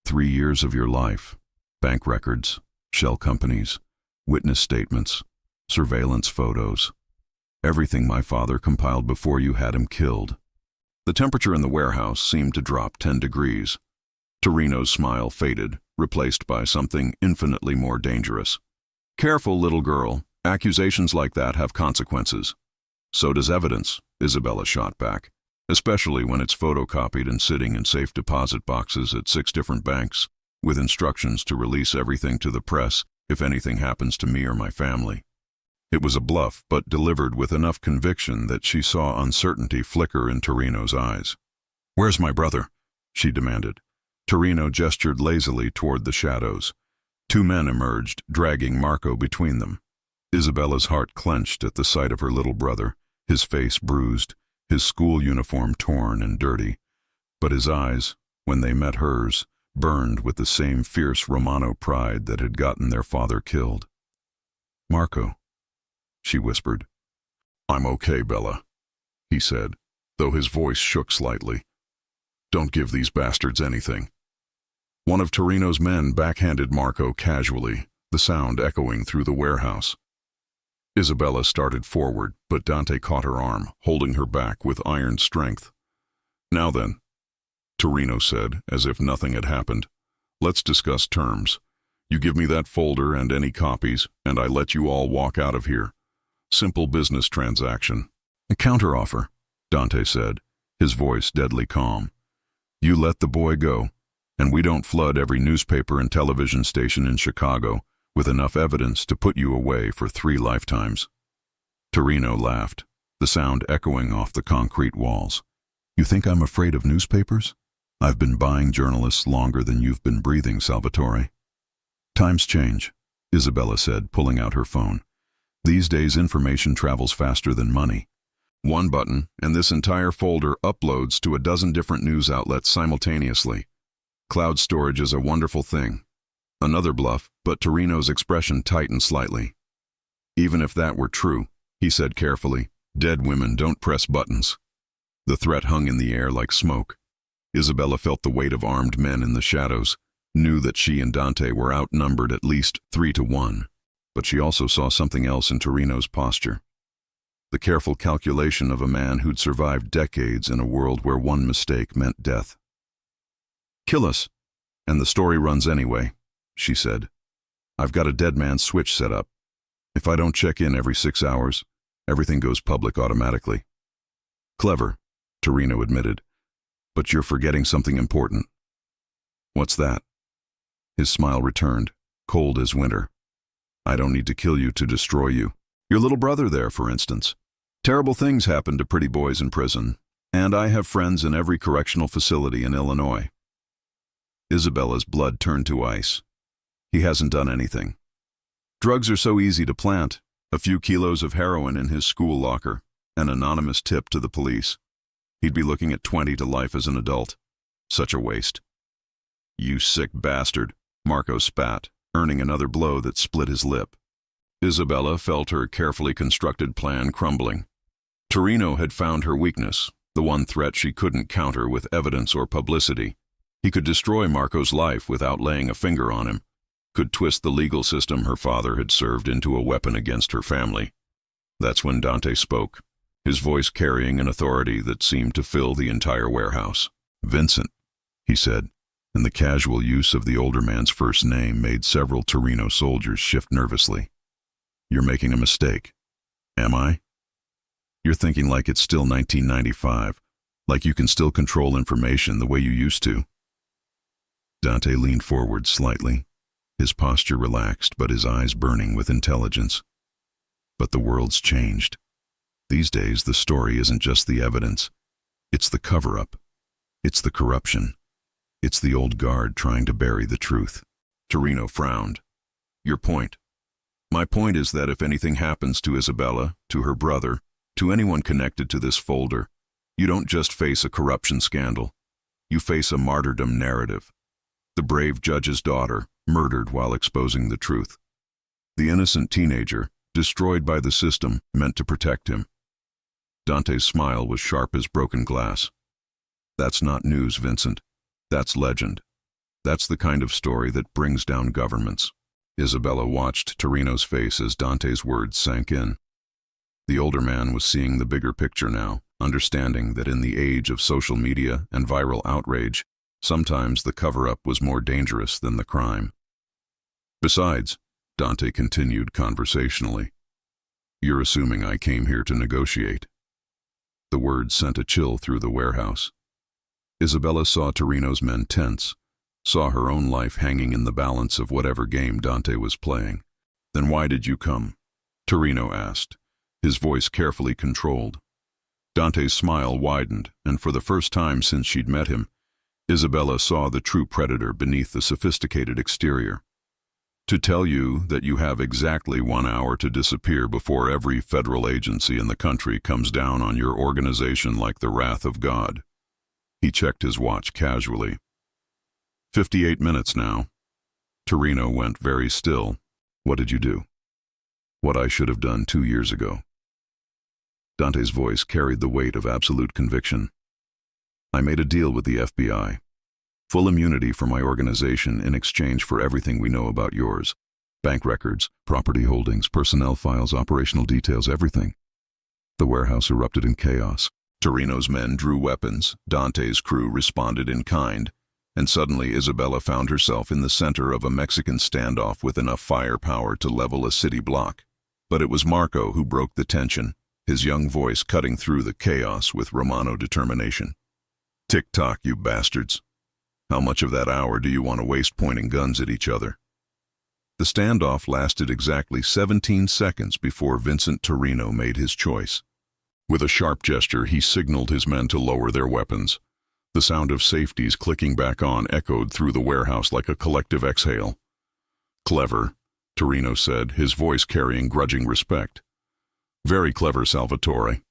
3 years of your life, bank records, shell companies, witness statements, surveillance photos. Everything my father compiled before you had him killed. The temperature in the warehouse seemed to drop 10 degrees. Torino's smile faded, replaced by something infinitely more dangerous. "Careful, little girl. Accusations like that have consequences." "So does evidence," Isabella shot back, "especially when it's photocopied and sitting in safe deposit boxes at 6 different banks, with instructions to release everything to the press if anything happens to me or my family." It was a bluff, but delivered with enough conviction that she saw uncertainty flicker in Torino's eyes. "Where's my brother?" she demanded. Torino gestured lazily toward the shadows. 2 men emerged, dragging Marco between them. Isabella's heart clenched at the sight of her little brother, his face bruised, his school uniform torn and dirty. But his eyes, when they met hers, burned with the same fierce Romano pride that had gotten their father killed. "Marco," she whispered. "I'm okay, Bella," he said, though his voice shook slightly. "Don't give these bastards anything." One of Torino's men backhanded Marco casually, the sound echoing through the warehouse. Isabella started forward, but Dante caught her arm, holding her back with iron strength. "Now then," Torino said, as if nothing had happened, "let's discuss terms. You give me that folder and any copies, and I let you all walk out of here. Simple business transaction." "A counteroffer," Dante said, his voice deadly calm. "You let the boy go, and we don't flood every newspaper and television station in Chicago with enough evidence to put you away for 3 lifetimes. Torino laughed, the sound echoing off the concrete walls. "You think I'm afraid of newspapers? I've been buying journalists longer than you've been breathing, Salvatore." "Times change," Isabella said, pulling out her phone. "These days information travels faster than money. 1 button, and this entire folder uploads to a dozen different news outlets simultaneously. Cloud storage is a wonderful thing." Another bluff, but Torino's expression tightened slightly. "Even if that were true," he said carefully, "dead women don't press buttons." The threat hung in the air like smoke. Isabella felt the weight of armed men in the shadows, knew that she and Dante were outnumbered at least 3-1, but she also saw something else in Torino's posture. The careful calculation of a man who'd survived decades in a world where 1 mistake meant death. "Kill us, and the story runs anyway," she said. "I've got a dead man's switch set up. If I don't check in every 6 hours, everything goes public automatically." "Clever," Torino admitted, "but you're forgetting something important." "What's that?" His smile returned, cold as winter. "I don't need to kill you to destroy you. Your little brother there, for instance. Terrible things happen to pretty boys in prison, and I have friends in every correctional facility in Illinois." Isabella's blood turned to ice. "He hasn't done anything. Drugs are so easy to plant. A few kilos of heroin in his school locker, an anonymous tip to the police. He'd be looking at 20 to life as an adult. Such a waste." "You sick bastard," Marco spat, earning another blow that split his lip. Isabella felt her carefully constructed plan crumbling. Torino had found her weakness, the one threat she couldn't counter with evidence or publicity. He could destroy Marco's life without laying a finger on him, could twist the legal system her father had served into a weapon against her family. That's when Dante spoke, his voice carrying an authority that seemed to fill the entire warehouse. "Vincent," he said, and the casual use of the older man's first name made several Torino soldiers shift nervously. "You're making a mistake." "Am I?" "You're thinking like it's still 1995, like you can still control information the way you used to." Dante leaned forward slightly, his posture relaxed but his eyes burning with intelligence. "But the world's changed. These days the story isn't just the evidence. It's the cover-up. It's the corruption. It's the old guard trying to bury the truth." Torino frowned. "Your point?" "My point is that if anything happens to Isabella, to her brother, to anyone connected to this folder, you don't just face a corruption scandal. You face a martyrdom narrative. The brave judge's daughter, murdered while exposing the truth. The innocent teenager, destroyed by the system meant to protect him." Dante's smile was sharp as broken glass. "That's not news, Vincent. That's legend. That's the kind of story that brings down governments." Isabella watched Torino's face as Dante's words sank in. The older man was seeing the bigger picture now, understanding that in the age of social media and viral outrage, sometimes the cover-up was more dangerous than the crime. "Besides," Dante continued conversationally, "you're assuming I came here to negotiate." The words sent a chill through the warehouse. Isabella saw Torino's men tense, saw her own life hanging in the balance of whatever game Dante was playing. "Then why did you come?" Torino asked, his voice carefully controlled. Dante's smile widened, and for the first time since she'd met him, Isabella saw the true predator beneath the sophisticated exterior. "To tell you that you have exactly 1 hour to disappear before every federal agency in the country comes down on your organization like the wrath of God." He checked his watch casually. 58 minutes now." Torino went very still. "What did you do?" "What I should have done 2 years ago." Dante's voice carried the weight of absolute conviction. "I made a deal with the FBI. Full immunity for my organization in exchange for everything we know about yours. Bank records, property holdings, personnel files, operational details, everything." The warehouse erupted in chaos. Torino's men drew weapons, Dante's crew responded in kind, and suddenly Isabella found herself in the center of a Mexican standoff with enough firepower to level a city block. But it was Marco who broke the tension, his young voice cutting through the chaos with Romano determination. "Tick-tock, you bastards. How much of that hour do you want to waste pointing guns at each other?" The standoff lasted exactly 17 seconds before Vincent Torino made his choice. With a sharp gesture, he signaled his men to lower their weapons. The sound of safeties clicking back on echoed through the warehouse like a collective exhale. "Clever," Torino said, his voice carrying grudging respect. "Very clever, Salvatore.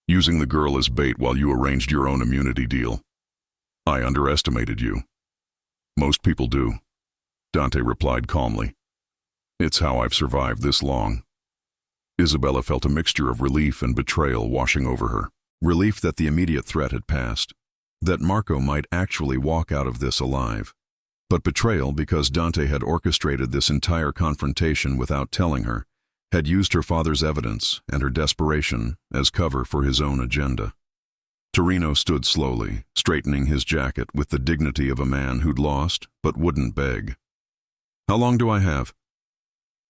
Using the girl as bait while you arranged your own immunity deal. I underestimated you." "Most people do," Dante replied calmly. "It's how I've survived this long." Isabella felt a mixture of relief and betrayal washing over her. Relief that the immediate threat had passed, that Marco might actually walk out of this alive. But betrayal because Dante had orchestrated this entire confrontation without telling her, had used her father's evidence and her desperation as cover for his own agenda. Torino stood slowly, straightening his jacket with the dignity of a man who'd lost but wouldn't beg. How long do I have?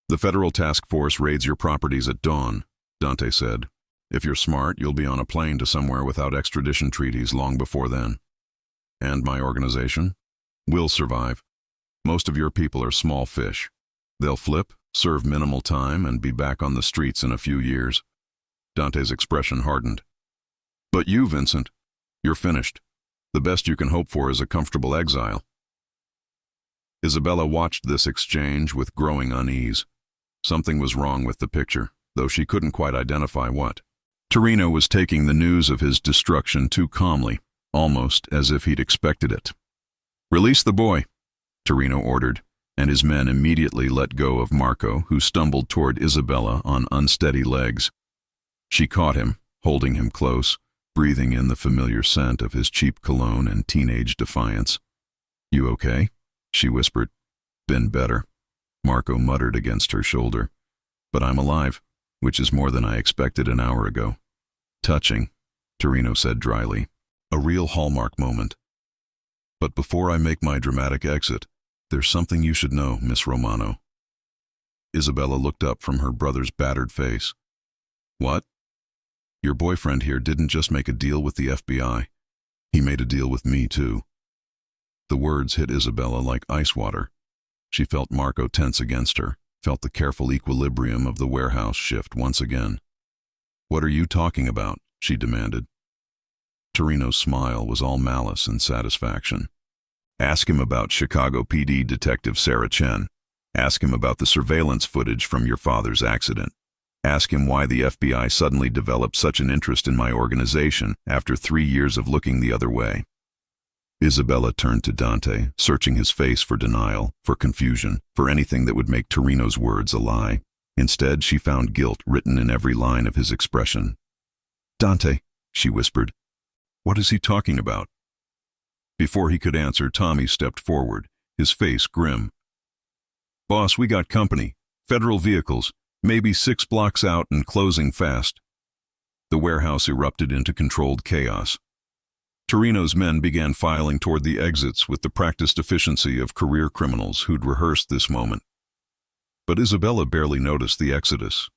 The federal task force raids your properties at dawn, Dante said. If you're smart, you'll be on a plane to somewhere without extradition treaties long before then. And my organization? We'll survive. Most of your people are small fish. They'll flip, serve minimal time, and be back on the streets in a few years. Dante's expression hardened. But you, Vincent, you're finished. The best you can hope for is a comfortable exile. Isabella watched this exchange with growing unease. Something was wrong with the picture, though she couldn't quite identify what. Torino was taking the news of his destruction too calmly, almost as if he'd expected it. "Release the boy," Torino ordered, and his men immediately let go of Marco, who stumbled toward Isabella on unsteady legs. She caught him, holding him close, breathing in the familiar scent of his cheap cologne and teenage defiance. "You okay?" she whispered. "Been better," Marco muttered against her shoulder. "But I'm alive, which is more than I expected an hour ago." "Touching," Torino said dryly. "A real hallmark moment. But before I make my dramatic exit, there's something you should know, Miss Romano." Isabella looked up from her brother's battered face. "What?" "Your boyfriend here didn't just make a deal with the FBI. He made a deal with me, too." The words hit Isabella like ice water. She felt Marco tense against her, felt the careful equilibrium of the warehouse shift once again. "What are you talking about?" she demanded. Torino's smile was all malice and satisfaction. "Ask him about Chicago PD Detective Sarah Chen. Ask him about the surveillance footage from your father's accident. Ask him why the FBI suddenly developed such an interest in my organization after 3 years of looking the other way." Isabella turned to Dante, searching his face for denial, for confusion, for anything that would make Torino's words a lie. Instead, she found guilt written in every line of his expression. "Dante," she whispered, "what is he talking about?" Before he could answer, Tommy stepped forward, his face grim. "Boss, we got company. Federal vehicles, maybe 6 blocks out and closing fast." The warehouse erupted into controlled chaos. Torino's men began filing toward the exits with the practiced efficiency of career criminals who'd rehearsed this moment. But Isabella barely noticed the exodus.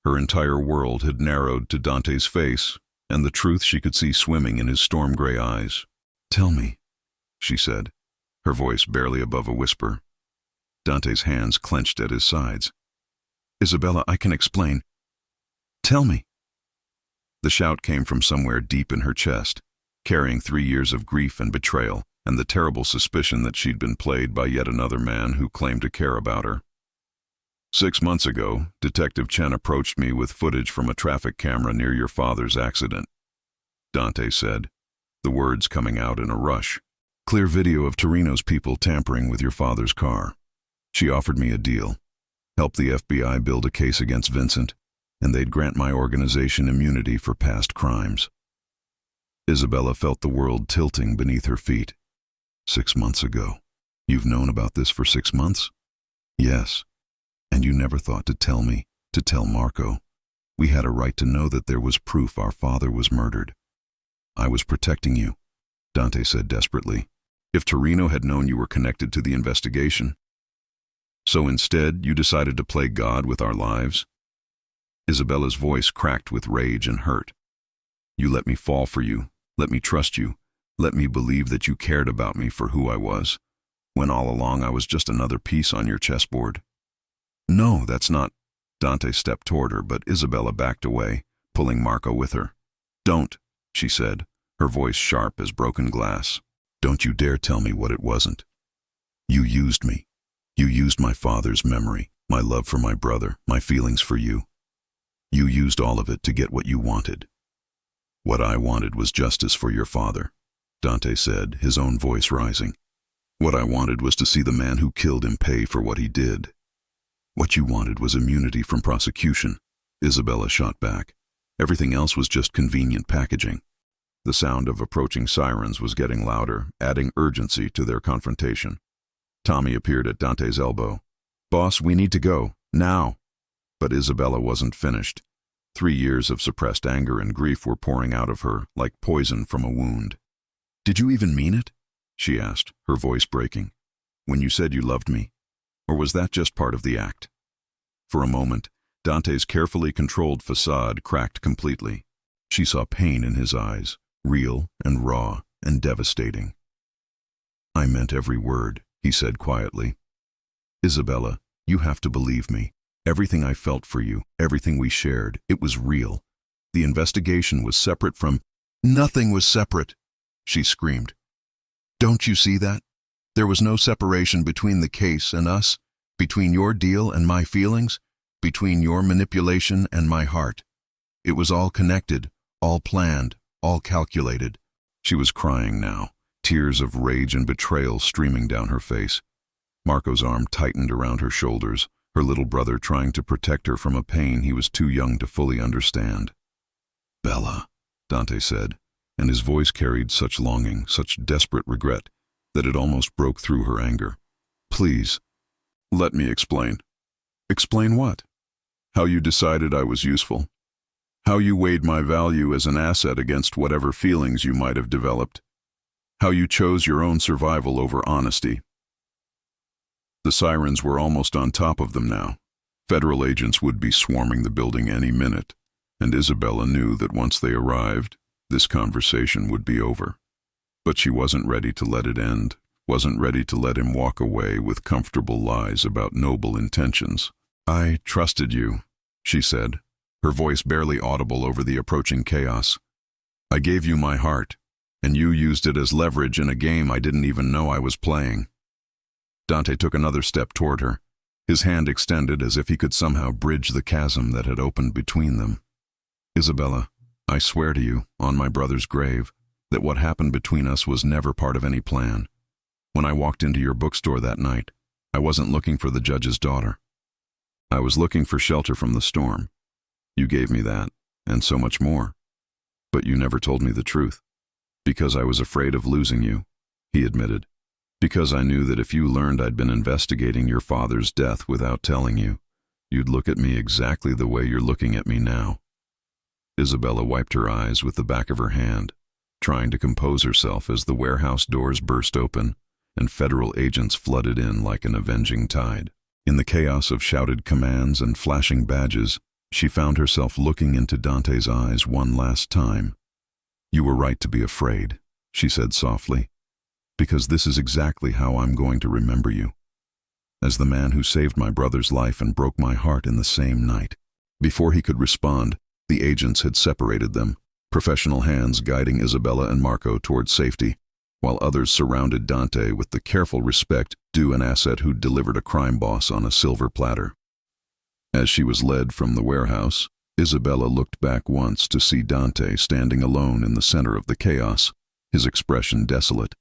Her entire world had narrowed to Dante's face and the truth she could see swimming in his storm-gray eyes. "Tell me," she said, her voice barely above a whisper. Dante's hands clenched at his sides. "Isabella, I can explain. Tell me." The shout came from somewhere deep in her chest, carrying 3 years of grief and betrayal, and the terrible suspicion that she'd been played by yet another man who claimed to care about her. "6 months ago, Detective Chen approached me with footage from a traffic camera near your father's accident," Dante said, the words coming out in a rush. "Clear video of Torino's people tampering with your father's car. She offered me a deal. Help the FBI build a case against Vincent, and they'd grant my organization immunity for past crimes." Isabella felt the world tilting beneath her feet. 6 months ago. You've known about this for 6 months? Yes. And you never thought to tell me, to tell Marco. We had a right to know that there was proof our father was murdered. I was protecting you, Dante said desperately. If Torino had known you were connected to the investigation. So instead, you decided to play God with our lives? Isabella's voice cracked with rage and hurt. You let me fall for you. Let me trust you. Let me believe that you cared about me for who I was, when all along I was just another piece on your chessboard. No, that's not. Dante stepped toward her, but Isabella backed away, pulling Marco with her. Don't, she said, her voice sharp as broken glass. Don't you dare tell me what it wasn't. You used me. You used my father's memory, my love for my brother, my feelings for you. You used all of it to get what you wanted. What I wanted was justice for your father, Dante said, his own voice rising. What I wanted was to see the man who killed him pay for what he did. What you wanted was immunity from prosecution, Isabella shot back. Everything else was just convenient packaging. The sound of approaching sirens was getting louder, adding urgency to their confrontation. Tommy appeared at Dante's elbow. Boss, we need to go, now. But Isabella wasn't finished. 3 years of suppressed anger and grief were pouring out of her, like poison from a wound. Did you even mean it? She asked, her voice breaking. When you said you loved me? Or was that just part of the act? For a moment, Dante's carefully controlled facade cracked completely. She saw pain in his eyes, real and raw and devastating. "I meant every word," he said quietly. "Isabella, you have to believe me. Everything I felt for you, everything we shared, it was real. The investigation was separate from—" "Nothing was separate," she screamed. "Don't you see that? There was no separation between the case and us, between your deal and my feelings, between your manipulation and my heart. It was all connected, all planned, all calculated." She was crying now, tears of rage and betrayal streaming down her face. Marco's arm tightened around her shoulders, her little brother trying to protect her from a pain he was too young to fully understand. "Bella," Dante said, and his voice carried such longing, such desperate regret, that it almost broke through her anger. "Please, let me explain." "Explain what?" "How you decided I was useful. How you weighed my value as an asset against whatever feelings you might have developed. How you chose your own survival over honesty." The sirens were almost on top of them now. Federal agents would be swarming the building any minute, and Isabella knew that once they arrived, this conversation would be over. But she wasn't ready to let it end, wasn't ready to let him walk away with comfortable lies about noble intentions. "I trusted you," she said, her voice barely audible over the approaching chaos. "I gave you my heart, and you used it as leverage in a game I didn't even know I was playing." Dante took another step toward her, his hand extended as if he could somehow bridge the chasm that had opened between them. "Isabella, I swear to you, on my brother's grave, that what happened between us was never part of any plan. When I walked into your bookstore that night, I wasn't looking for the judge's daughter. I was looking for shelter from the storm. You gave me that, and so much more. But you never told me the truth. Because I was afraid of losing you," he admitted. "Because I knew that if you learned I'd been investigating your father's death without telling you, you'd look at me exactly the way you're looking at me now." Isabella wiped her eyes with the back of her hand, trying to compose herself as the warehouse doors burst open and federal agents flooded in like an avenging tide. In the chaos of shouted commands and flashing badges, she found herself looking into Dante's eyes one last time. "You were right to be afraid," she said softly, "because this is exactly how I'm going to remember you. As the man who saved my brother's life and broke my heart in the same night." Before he could respond, the agents had separated them, professional hands guiding Isabella and Marco toward safety, while others surrounded Dante with the careful respect due an asset who'd delivered a crime boss on a silver platter. As she was led from the warehouse, Isabella looked back once to see Dante standing alone in the center of the chaos, his expression desolate.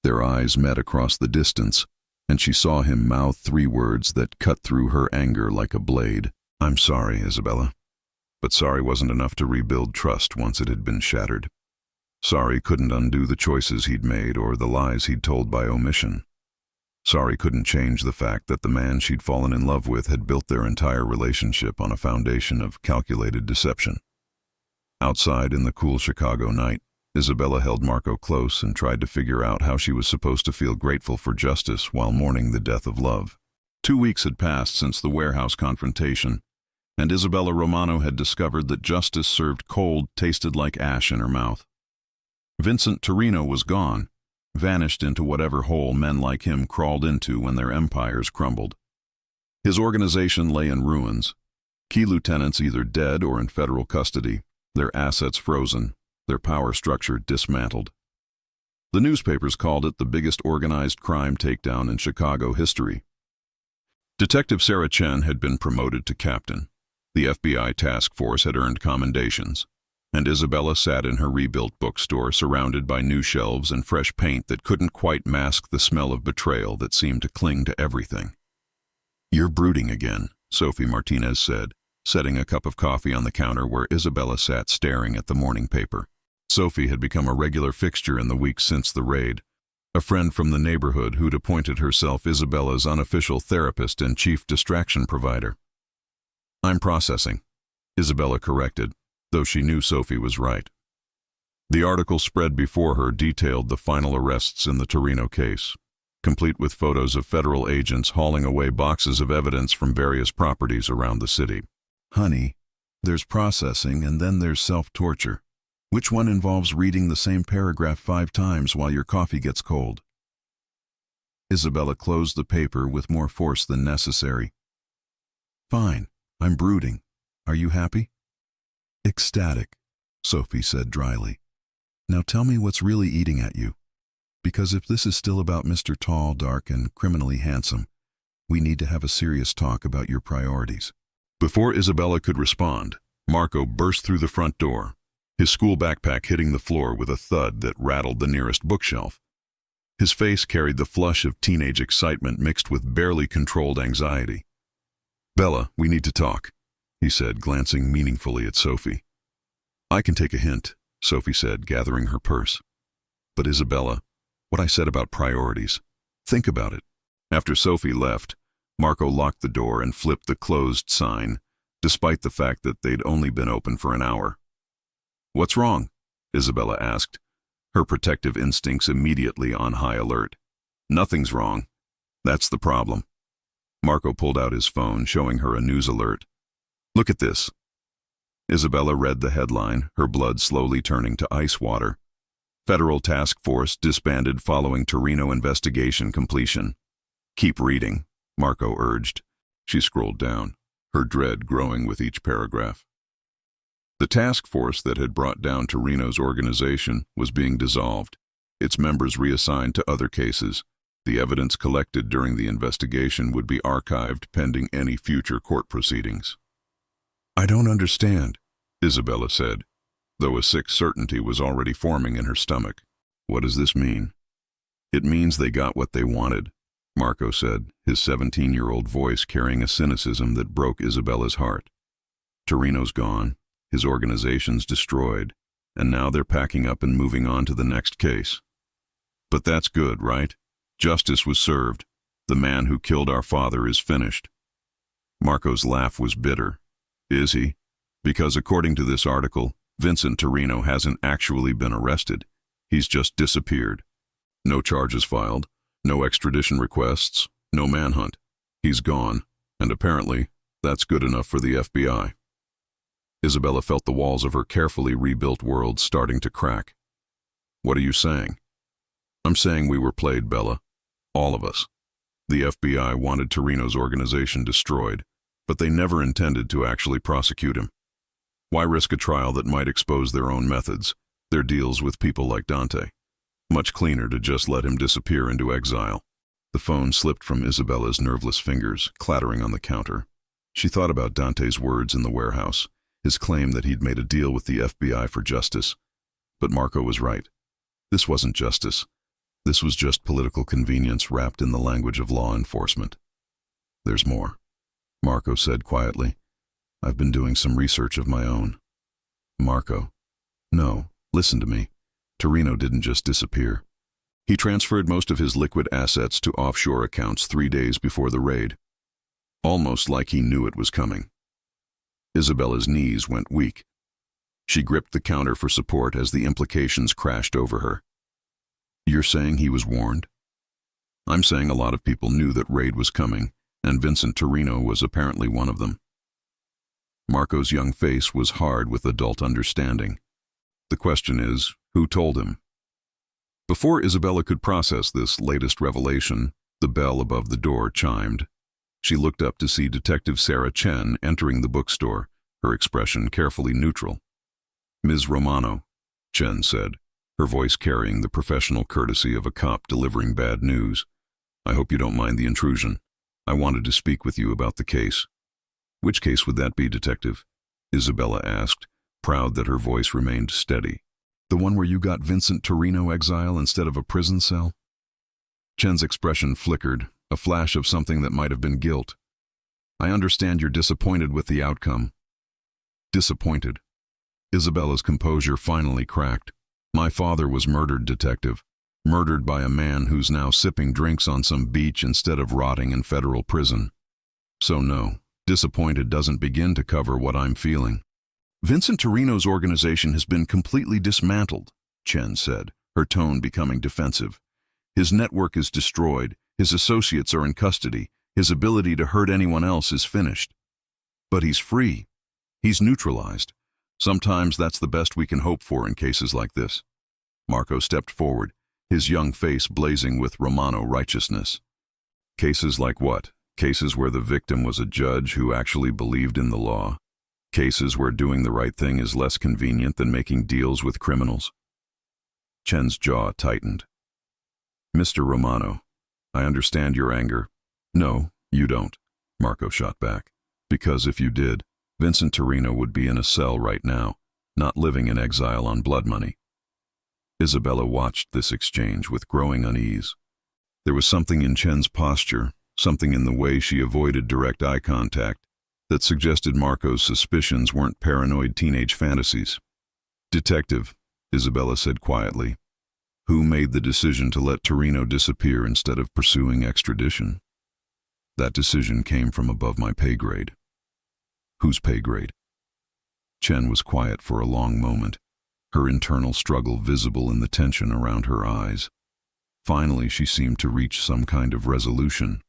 Their eyes met across the distance, and she saw him mouth 3 words that cut through her anger like a blade. "I'm sorry, Isabella." But sorry wasn't enough to rebuild trust once it had been shattered. Sorry couldn't undo the choices he'd made or the lies he'd told by omission. Sorry couldn't change the fact that the man she'd fallen in love with had built their entire relationship on a foundation of calculated deception. Outside in the cool Chicago night, Isabella held Marco close and tried to figure out how she was supposed to feel grateful for justice while mourning the death of love. 2 weeks had passed since the warehouse confrontation, and Isabella Romano had discovered that justice served cold tasted like ash in her mouth. Vincent Torino was gone, vanished into whatever hole men like him crawled into when their empires crumbled. His organization lay in ruins, key lieutenants either dead or in federal custody, their assets frozen, their power structure dismantled. The newspapers called it the biggest organized crime takedown in Chicago history. Detective Sarah Chen had been promoted to captain. The FBI task force had earned commendations, and Isabella sat in her rebuilt bookstore surrounded by new shelves and fresh paint that couldn't quite mask the smell of betrayal that seemed to cling to everything. "You're brooding again," Sophie Martinez said, setting a cup of coffee on the counter where Isabella sat staring at the morning paper. Sophie had become a regular fixture in the weeks since the raid, a friend from the neighborhood who'd appointed herself Isabella's unofficial therapist and chief distraction provider. "I'm processing," Isabella corrected, though she knew Sophie was right. The article spread before her detailed the final arrests in the Torino case. complete with photos of federal agents hauling away boxes of evidence from various properties around the city. Honey, there's processing and then there's self-torture. Which one involves reading the same paragraph 5 times while your coffee gets cold? Isabella closed the paper with more force than necessary. Fine, I'm brooding. Are you happy? Ecstatic, Sophie said dryly. Now tell me what's really eating at you. Because if this is still about Mr. Tall, dark, and criminally handsome, we need to have a serious talk about your priorities. Before Isabella could respond, Marco burst through the front door, his school backpack hitting the floor with a thud that rattled the nearest bookshelf. His face carried the flush of teenage excitement mixed with barely controlled anxiety. Bella, we need to talk, he said, glancing meaningfully at Sophie. I can take a hint, Sophie said, gathering her purse. But Isabella, what I said about priorities, think about it. After Sophie left, Marco locked the door and flipped the closed sign, despite the fact that they'd only been open for an hour. What's wrong? Isabella asked, her protective instincts immediately on high alert. Nothing's wrong. That's the problem. Marco pulled out his phone, showing her a news alert. Look at this. Isabella read the headline, her blood slowly turning to ice water. Federal task force disbanded following Torino investigation completion. Keep reading, Marco urged. She scrolled down, her dread growing with each paragraph. The task force that had brought down Torino's organization was being dissolved, its members reassigned to other cases. The evidence collected during the investigation would be archived pending any future court proceedings. I don't understand, Isabella said, though a sick certainty was already forming in her stomach. What does this mean? It means they got what they wanted, Marco said, his 17-year-old voice carrying a cynicism that broke Isabella's heart. Torino's gone, his organization's destroyed, and now they're packing up and moving on to the next case. But that's good, right? Justice was served. The man who killed our father is finished. Marco's laugh was bitter. Is he? Because according to this article, Vincent Torino hasn't actually been arrested. He's just disappeared. No charges filed, no extradition requests, no manhunt. He's gone, and apparently, that's good enough for the FBI. Isabella felt the walls of her carefully rebuilt world starting to crack. What are you saying? I'm saying we were played, Bella. All of us. The FBI wanted Torino's organization destroyed, but they never intended to actually prosecute him. Why risk a trial that might expose their own methods, their deals with people like Dante? Much cleaner to just let him disappear into exile. The phone slipped from Isabella's nerveless fingers, clattering on the counter. She thought about Dante's words in the warehouse, his claim that he'd made a deal with the FBI for justice. But Marco was right. This wasn't justice. This was just political convenience wrapped in the language of law enforcement. There's more, Marco said quietly. I've been doing some research of my own. Marco. No, listen to me. Torino didn't just disappear. He transferred most of his liquid assets to offshore accounts 3 days before the raid. Almost like he knew it was coming. Isabella's knees went weak. She gripped the counter for support as the implications crashed over her. You're saying he was warned? I'm saying a lot of people knew that raid was coming, and Vincent Torino was apparently one of them. Marco's young face was hard with adult understanding. The question is, who told him? Before Isabella could process this latest revelation, the bell above the door chimed. She looked up to see Detective Sarah Chen entering the bookstore, her expression carefully neutral. Ms. Romano, Chen said, her voice carrying the professional courtesy of a cop delivering bad news. I hope you don't mind the intrusion. I wanted to speak with you about the case. Which case would that be, Detective? Isabella asked, proud that her voice remained steady. The one where you got Vincent Torino exile instead of a prison cell? Chen's expression flickered, a flash of something that might have been guilt. I understand you're disappointed with the outcome. Disappointed. Isabella's composure finally cracked. My father was murdered, Detective. Murdered by a man who's now sipping drinks on some beach instead of rotting in federal prison. So no, disappointed doesn't begin to cover what I'm feeling. Vincent Torino's organization has been completely dismantled, Chen said, her tone becoming defensive. His network is destroyed, his associates are in custody, his ability to hurt anyone else is finished. But he's free. He's neutralized. Sometimes that's the best we can hope for in cases like this. Marco stepped forward, his young face blazing with Romano righteousness. Cases like what? Cases where the victim was a judge who actually believed in the law. Cases where doing the right thing is less convenient than making deals with criminals. Chen's jaw tightened. Mr. Romano, I understand your anger. No, you don't, Marco shot back. Because if you did, Vincent Torino would be in a cell right now, not living in exile on blood money. Isabella watched this exchange with growing unease. There was something in Chen's posture, something in the way she avoided direct eye contact, that suggested Marco's suspicions weren't paranoid teenage fantasies. Detective, Isabella said quietly, who made the decision to let Torino disappear instead of pursuing extradition? That decision came from above my pay grade. Whose pay grade? Chen was quiet for a long moment, her internal struggle visible in the tension around her eyes. Finally, she seemed to reach some kind of resolution.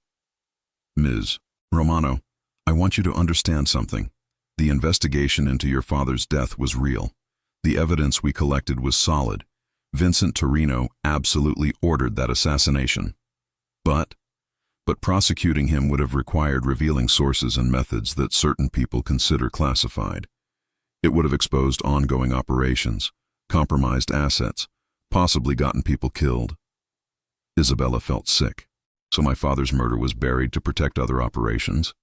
Ms. Romano, I want you to understand something. The investigation into your father's death was real. The evidence we collected was solid. Vincent Torino absolutely ordered that assassination. But prosecuting him would have required revealing sources and methods that certain people consider classified. It would have exposed ongoing operations, compromised assets, possibly gotten people killed. Isabella felt sick. So my father's murder was buried to protect other operations?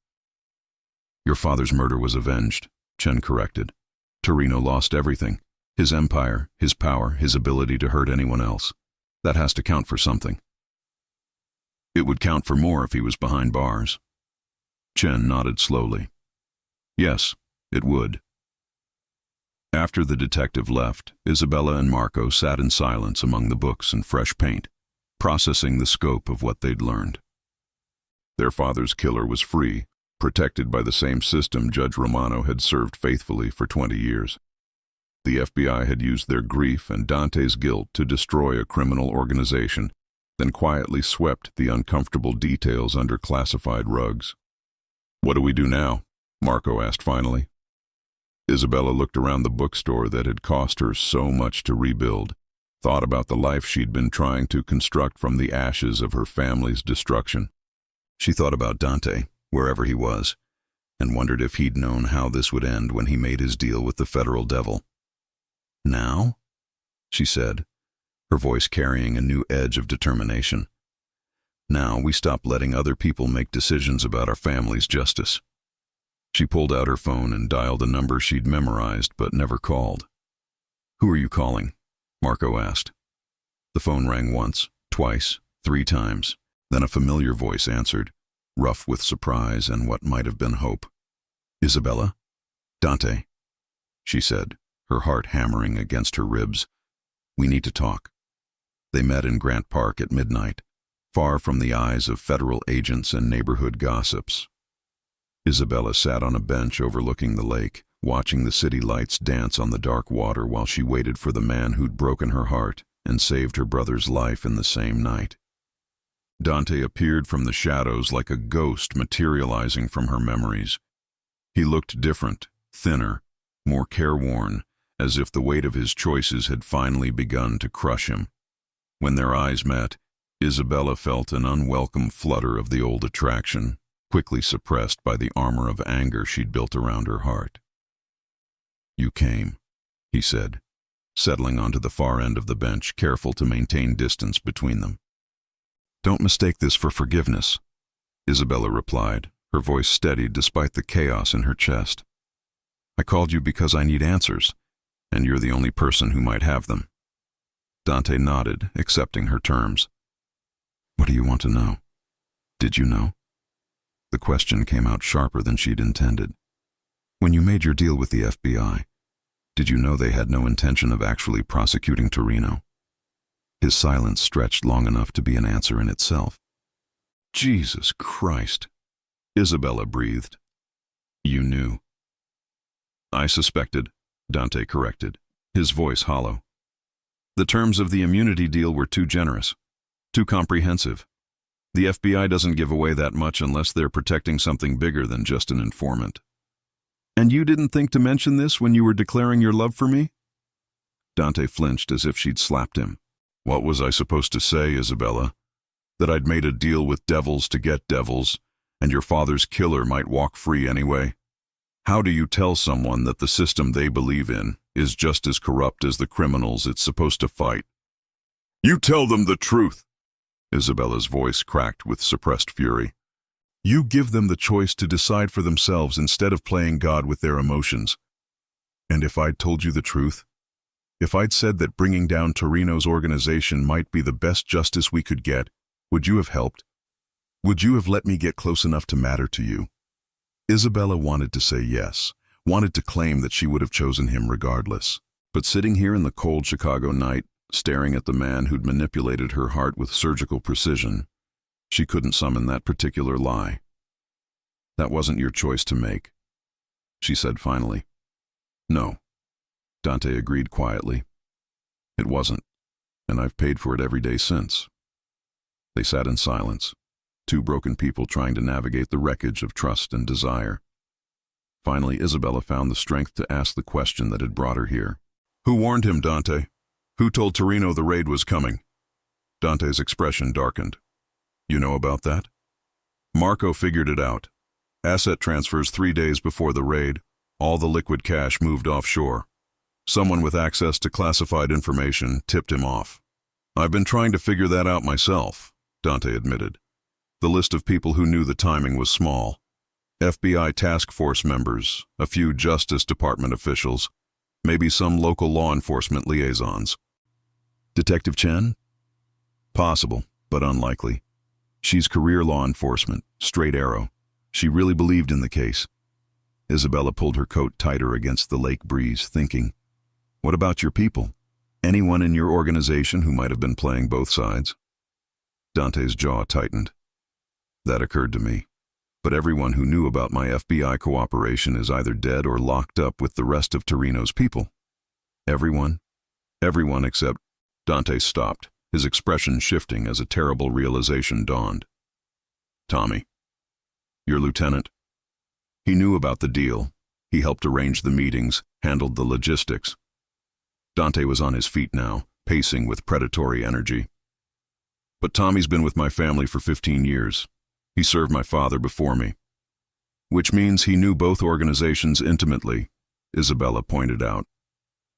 Your father's murder was avenged, Chen corrected. Torino lost everything. His empire, his power, his ability to hurt anyone else. That has to count for something. It would count for more if he was behind bars. Chen nodded slowly. Yes, it would. After the detective left, Isabella and Marco sat in silence among the books and fresh paint, processing the scope of what they'd learned. Their father's killer was free, protected by the same system Judge Romano had served faithfully for 20 years. The FBI had used their grief and Dante's guilt to destroy a criminal organization, then quietly swept the uncomfortable details under classified rugs. What do we do now? Marco asked finally. Isabella looked around the bookstore that had cost her so much to rebuild, thought about the life she'd been trying to construct from the ashes of her family's destruction. She thought about Dante, wherever he was, and wondered if he'd known how this would end when he made his deal with the federal devil. Now? She said, her voice carrying a new edge of determination. Now we stop letting other people make decisions about our family's justice. She pulled out her phone and dialed a number she'd memorized but never called. Who are you calling? Marco asked. The phone rang once, twice, 3 times. Then a familiar voice answered, rough with surprise and what might have been hope. Isabella? Dante, she said, her heart hammering against her ribs. We need to talk. They met in Grant Park at midnight, far from the eyes of federal agents and neighborhood gossips. Isabella sat on a bench overlooking the lake, watching the city lights dance on the dark water while she waited for the man who'd broken her heart and saved her brother's life in the same night. Dante appeared from the shadows like a ghost materializing from her memories. He looked different, thinner, more careworn, as if the weight of his choices had finally begun to crush him. When their eyes met, Isabella felt an unwelcome flutter of the old attraction, quickly suppressed by the armor of anger she'd built around her heart. You came, he said, settling onto the far end of the bench, careful to maintain distance between them. Don't mistake this for forgiveness, Isabella replied, her voice steady despite the chaos in her chest. I called you because I need answers, and you're the only person who might have them. Dante nodded, accepting her terms. What do you want to know? Did you know? The question came out sharper than she'd intended. When you made your deal with the FBI, did you know they had no intention of actually prosecuting Torino? His silence stretched long enough to be an answer in itself. Jesus Christ, Isabella breathed. You knew. I suspected, Dante corrected, his voice hollow. The terms of the immunity deal were too generous. Too comprehensive. The FBI doesn't give away that much unless they're protecting something bigger than just an informant. And you didn't think to mention this when you were declaring your love for me? Dante flinched as if she'd slapped him. What was I supposed to say, Isabella? That I'd made a deal with devils to get devils, and your father's killer might walk free anyway? How do you tell someone that the system they believe in is just as corrupt as the criminals it's supposed to fight? You tell them the truth! Isabella's voice cracked with suppressed fury. You give them the choice to decide for themselves instead of playing God with their emotions. And if I'd told you the truth? If I'd said that bringing down Torino's organization might be the best justice we could get, would you have helped? Would you have let me get close enough to matter to you? Isabella wanted to say yes, wanted to claim that she would have chosen him regardless. But sitting here in the cold Chicago night, staring at the man who'd manipulated her heart with surgical precision, she couldn't summon that particular lie. That wasn't your choice to make, she said finally. No, Dante agreed quietly. It wasn't, and I've paid for it every day since. They sat in silence, two broken people trying to navigate the wreckage of trust and desire. Finally, Isabella found the strength to ask the question that had brought her here. Who warned him, Dante? Who told Torino the raid was coming? Dante's expression darkened. You know about that? Marco figured it out. Asset transfers 3 days before the raid. All the liquid cash moved offshore. Someone with access to classified information tipped him off. I've been trying to figure that out myself, Dante admitted. The list of people who knew the timing was small. FBI task force members, a few Justice Department officials, maybe some local law enforcement liaisons. Detective Chen? Possible, but unlikely. She's career law enforcement, straight arrow. She really believed in the case. Isabella pulled her coat tighter against the lake breeze, thinking, what about your people? Anyone in your organization who might have been playing both sides? Dante's jaw tightened. That occurred to me. But everyone who knew about my FBI cooperation is either dead or locked up with the rest of Torino's people. Everyone? Everyone except... Dante stopped, his expression shifting as a terrible realization dawned. Tommy. Your lieutenant. He knew about the deal. He helped arrange the meetings, handled the logistics. Dante was on his feet now, pacing with predatory energy. But Tommy's been with my family for 15 years. He served my father before me. Which means he knew both organizations intimately, Isabella pointed out.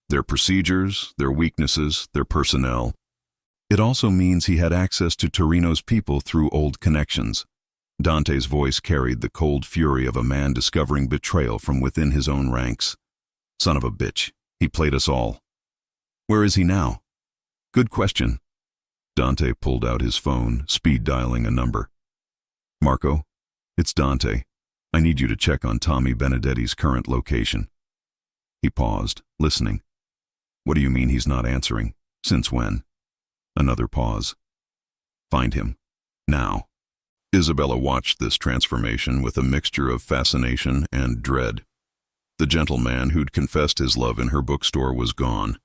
Their procedures, their weaknesses, their personnel. It also means he had access to Torino's people through old connections. Dante's voice carried the cold fury of a man discovering betrayal from within his own ranks. Son of a bitch, he played us all. Where is he now? Good question. Dante pulled out his phone, speed dialing a number. Marco, it's Dante. I need you to check on Tommy Benedetti's current location. He paused, listening. What do you mean he's not answering? Since when? Another pause. Find him. Now. Isabella watched this transformation with a mixture of fascination and dread. The gentleman who'd confessed his love in her bookstore was gone,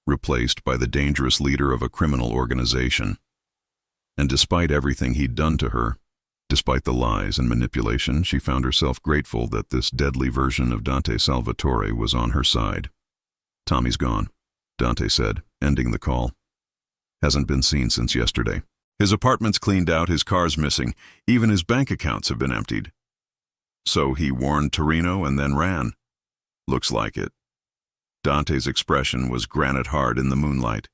replaced by the dangerous leader of a criminal organization. And despite everything he'd done to her, despite the lies and manipulation, she found herself grateful that this deadly version of Dante Salvatore was on her side. Tommy's gone, Dante said, ending the call. Hasn't been seen since yesterday. His apartment's cleaned out, his car's missing, even his bank accounts have been emptied. So he warned Torino and then ran. Looks like it. Dante's expression was granite hard in the moonlight.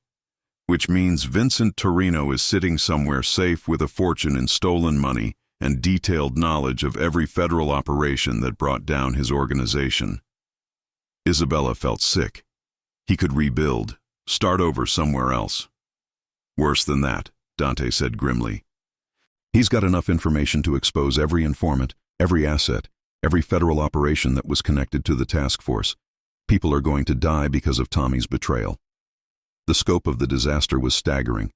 Which means Vincent Torino is sitting somewhere safe with a fortune in stolen money and detailed knowledge of every federal operation that brought down his organization. Isabella felt sick. He could rebuild, start over somewhere else. Worse than that, Dante said grimly. He's got enough information to expose every informant, every asset, every federal operation that was connected to the task force. People are going to die because of Tommy's betrayal. The scope of the disaster was staggering.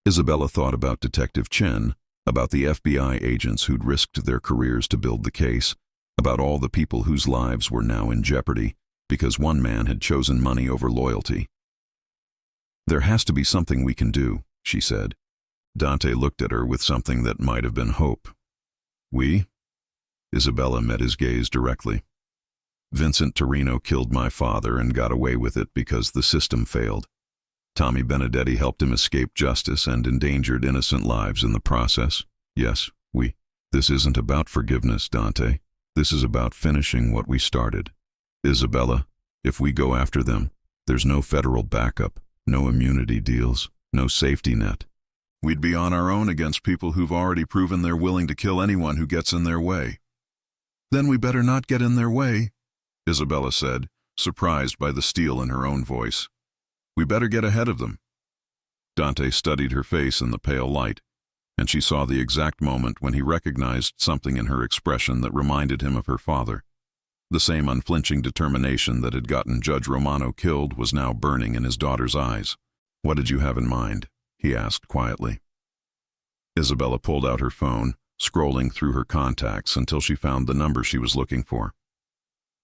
Isabella thought about Detective Chen, about the FBI agents who'd risked their careers to build the case, about all the people whose lives were now in jeopardy because one man had chosen money over loyalty. There has to be something we can do, she said. Dante looked at her with something that might have been hope. We? Isabella met his gaze directly. Vincent Torino killed my father and got away with it because the system failed. Tommy Benedetti helped him escape justice and endangered innocent lives in the process. Yes, we. This isn't about forgiveness, Dante. This is about finishing what we started. Isabella, if we go after them, there's no federal backup, no immunity deals, no safety net. We'd be on our own against people who've already proven they're willing to kill anyone who gets in their way. Then we better not get in their way, Isabella said, surprised by the steel in her own voice. We better get ahead of them. Dante studied her face in the pale light, and she saw the exact moment when he recognized something in her expression that reminded him of her father. The same unflinching determination that had gotten Judge Romano killed was now burning in his daughter's eyes. What did you have in mind? He asked quietly. Isabella pulled out her phone, scrolling through her contacts until she found the number she was looking for.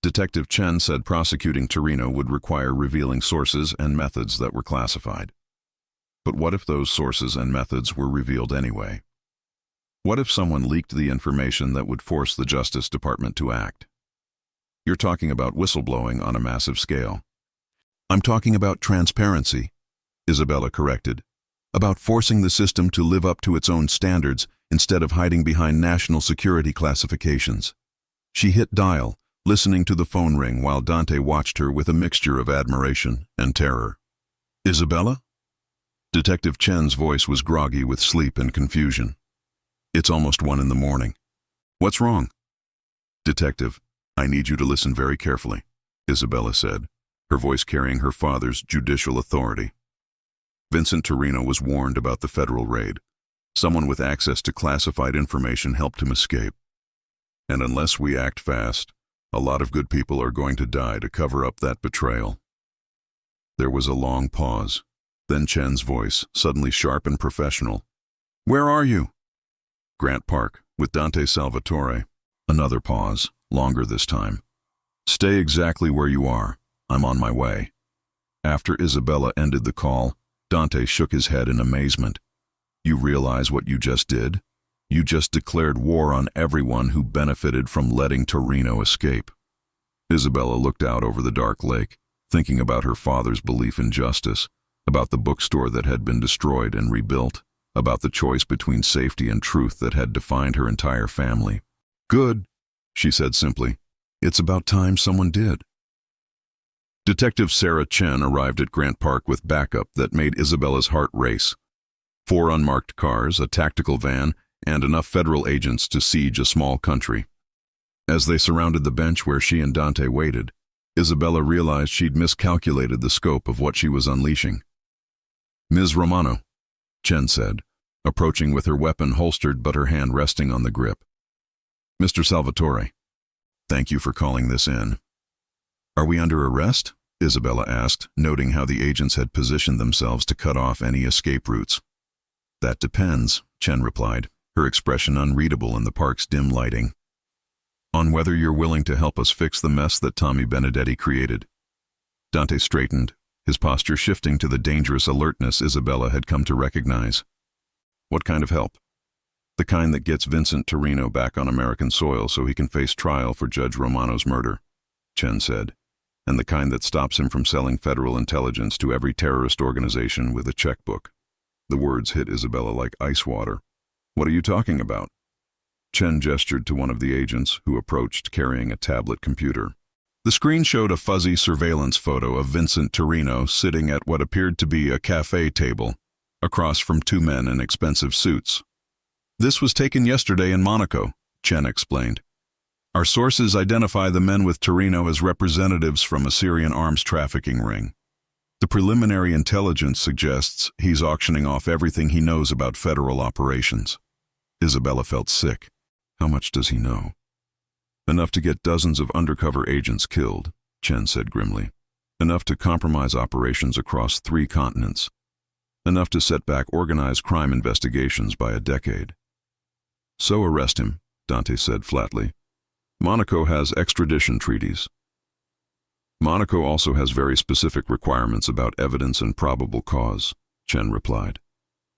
Detective Chen said prosecuting Torino would require revealing sources and methods that were classified. But what if those sources and methods were revealed anyway? What if someone leaked the information that would force the Justice Department to act? You're talking about whistleblowing on a massive scale. I'm talking about transparency, Isabella corrected. About forcing the system to live up to its own standards instead of hiding behind national security classifications. She hit dial, listening to the phone ring while Dante watched her with a mixture of admiration and terror. Isabella? Detective Chen's voice was groggy with sleep and confusion. It's almost 1 in the morning. What's wrong? Detective, I need you to listen very carefully, Isabella said, her voice carrying her father's judicial authority. Vincent Torino was warned about the federal raid. Someone with access to classified information helped him escape. And unless we act fast, a lot of good people are going to die to cover up that betrayal. There was a long pause. Then Chen's voice, suddenly sharp and professional. Where are you? Grant Park, with Dante Salvatore. Another pause, longer this time. Stay exactly where you are. I'm on my way. After Isabella ended the call, Dante shook his head in amazement. You realize what you just did? You just declared war on everyone who benefited from letting Torino escape. Isabella looked out over the dark lake, thinking about her father's belief in justice, about the bookstore that had been destroyed and rebuilt, about the choice between safety and truth that had defined her entire family. Good, she said simply. It's about time someone did. Detective Sarah Chen arrived at Grant Park with backup that made Isabella's heart race. 4 unmarked cars, a tactical van, and enough federal agents to siege a small country. As they surrounded the bench where she and Dante waited, Isabella realized she'd miscalculated the scope of what she was unleashing. Ms. Romano, Chen said, approaching with her weapon holstered but her hand resting on the grip. Mr. Salvatore, thank you for calling this in. Are we under arrest? Isabella asked, noting how the agents had positioned themselves to cut off any escape routes. That depends, Chen replied, her expression unreadable in the park's dim lighting. On whether you're willing to help us fix the mess that Tommy Benedetti created. Dante straightened, his posture shifting to the dangerous alertness Isabella had come to recognize. What kind of help? The kind that gets Vincent Torino back on American soil so he can face trial for Judge Romano's murder, Chen said, and the kind that stops him from selling federal intelligence to every terrorist organization with a checkbook. The words hit Isabella like ice water. What are you talking about? Chen gestured to one of the agents, who approached carrying a tablet computer. The screen showed a fuzzy surveillance photo of Vincent Torino sitting at what appeared to be a cafe table, across from 2 men in expensive suits. This was taken yesterday in Monaco, Chen explained. Our sources identify the men with Torino as representatives from a Syrian arms trafficking ring. The preliminary intelligence suggests he's auctioning off everything he knows about federal operations. Isabella felt sick. How much does he know? Enough to get dozens of undercover agents killed, Chen said grimly. Enough to compromise operations across 3 continents. Enough to set back organized crime investigations by a decade. So arrest him, Dante said flatly. Monaco has extradition treaties. Monaco also has very specific requirements about evidence and probable cause, Chen replied.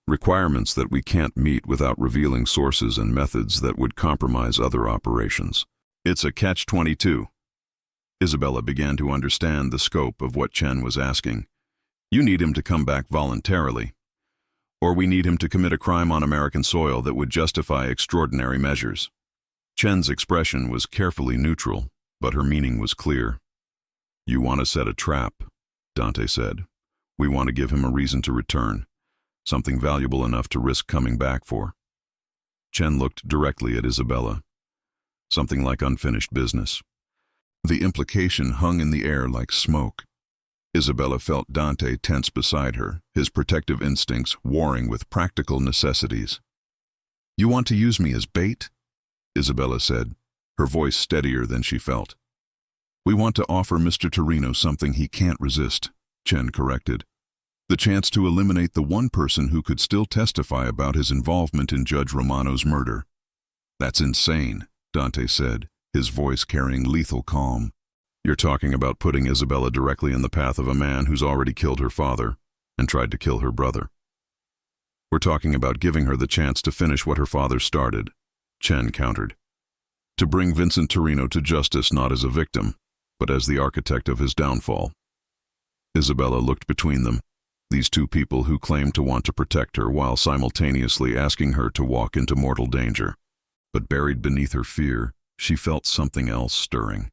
Requirements that we can't meet without revealing sources and methods that would compromise other operations. It's a catch-22. Isabella began to understand the scope of what Chen was asking. You need him to come back voluntarily, or we need him to commit a crime on American soil that would justify extraordinary measures. Chen's expression was carefully neutral, but her meaning was clear. You want to set a trap, Dante said. We want to give him a reason to return, something valuable enough to risk coming back for. Chen looked directly at Isabella. Something like unfinished business. The implication hung in the air like smoke. Isabella felt Dante tense beside her, his protective instincts warring with practical necessities. You want to use me as bait? Isabella said, her voice steadier than she felt. We want to offer Mr. Torino something he can't resist, Chen corrected. The chance to eliminate the one person who could still testify about his involvement in Judge Romano's murder. That's insane, Dante said, his voice carrying lethal calm. You're talking about putting Isabella directly in the path of a man who's already killed her father and tried to kill her brother. We're talking about giving her the chance to finish what her father started, Chen countered. To bring Vincent Torino to justice not as a victim, but as the architect of his downfall. Isabella looked between them, these two people who claimed to want to protect her while simultaneously asking her to walk into mortal danger. But buried beneath her fear, she felt something else stirring.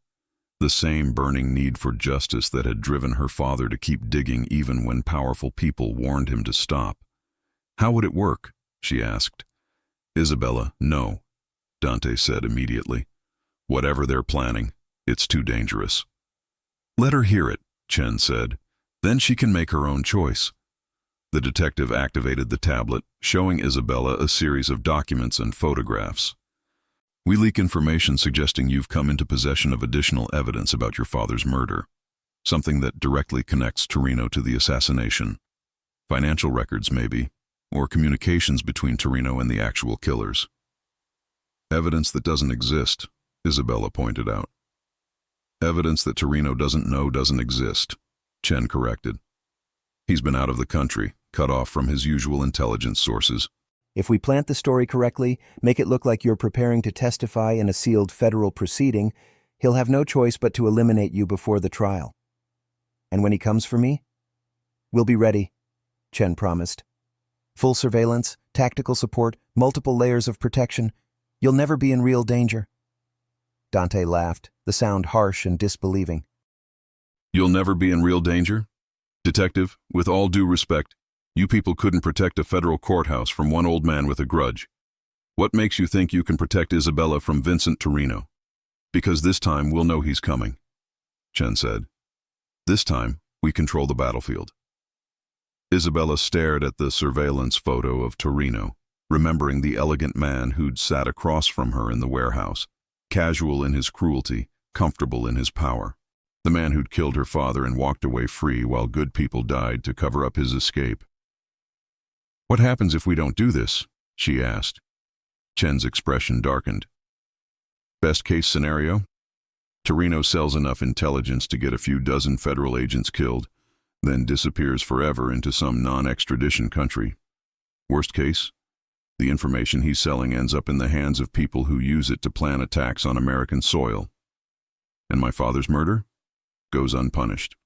The same burning need for justice that had driven her father to keep digging even when powerful people warned him to stop. How would it work? She asked. Isabella, no, Dante said immediately. Whatever they're planning, it's too dangerous. Let her hear it, Chen said. Then she can make her own choice. The detective activated the tablet, showing Isabella a series of documents and photographs. We leak information suggesting you've come into possession of additional evidence about your father's murder, something that directly connects Torino to the assassination. Financial records, maybe, or communications between Torino and the actual killers. Evidence that doesn't exist, Isabella pointed out. Evidence that Torino doesn't know doesn't exist, Chen corrected. He's been out of the country, cut off from his usual intelligence sources. If we plant the story correctly, make it look like you're preparing to testify in a sealed federal proceeding, he'll have no choice but to eliminate you before the trial. And when he comes for me? We'll be ready, Chen promised. Full surveillance, tactical support, multiple layers of protection. You'll never be in real danger. Dante laughed, the sound harsh and disbelieving. You'll never be in real danger? Detective, with all due respect, you people couldn't protect a federal courthouse from one old man with a grudge. What makes you think you can protect Isabella from Vincent Torino? Because this time we'll know he's coming, Chen said. This time, we control the battlefield. Isabella stared at the surveillance photo of Torino, remembering the elegant man who'd sat across from her in the warehouse, casual in his cruelty, comfortable in his power. The man who'd killed her father and walked away free while good people died to cover up his escape. What happens if we don't do this? She asked. Chen's expression darkened. Best case scenario? Torino sells enough intelligence to get a few dozen federal agents killed, then disappears forever into some non-extradition country. Worst case? The information he's selling ends up in the hands of people who use it to plan attacks on American soil. And my father's murder? Goes unpunished.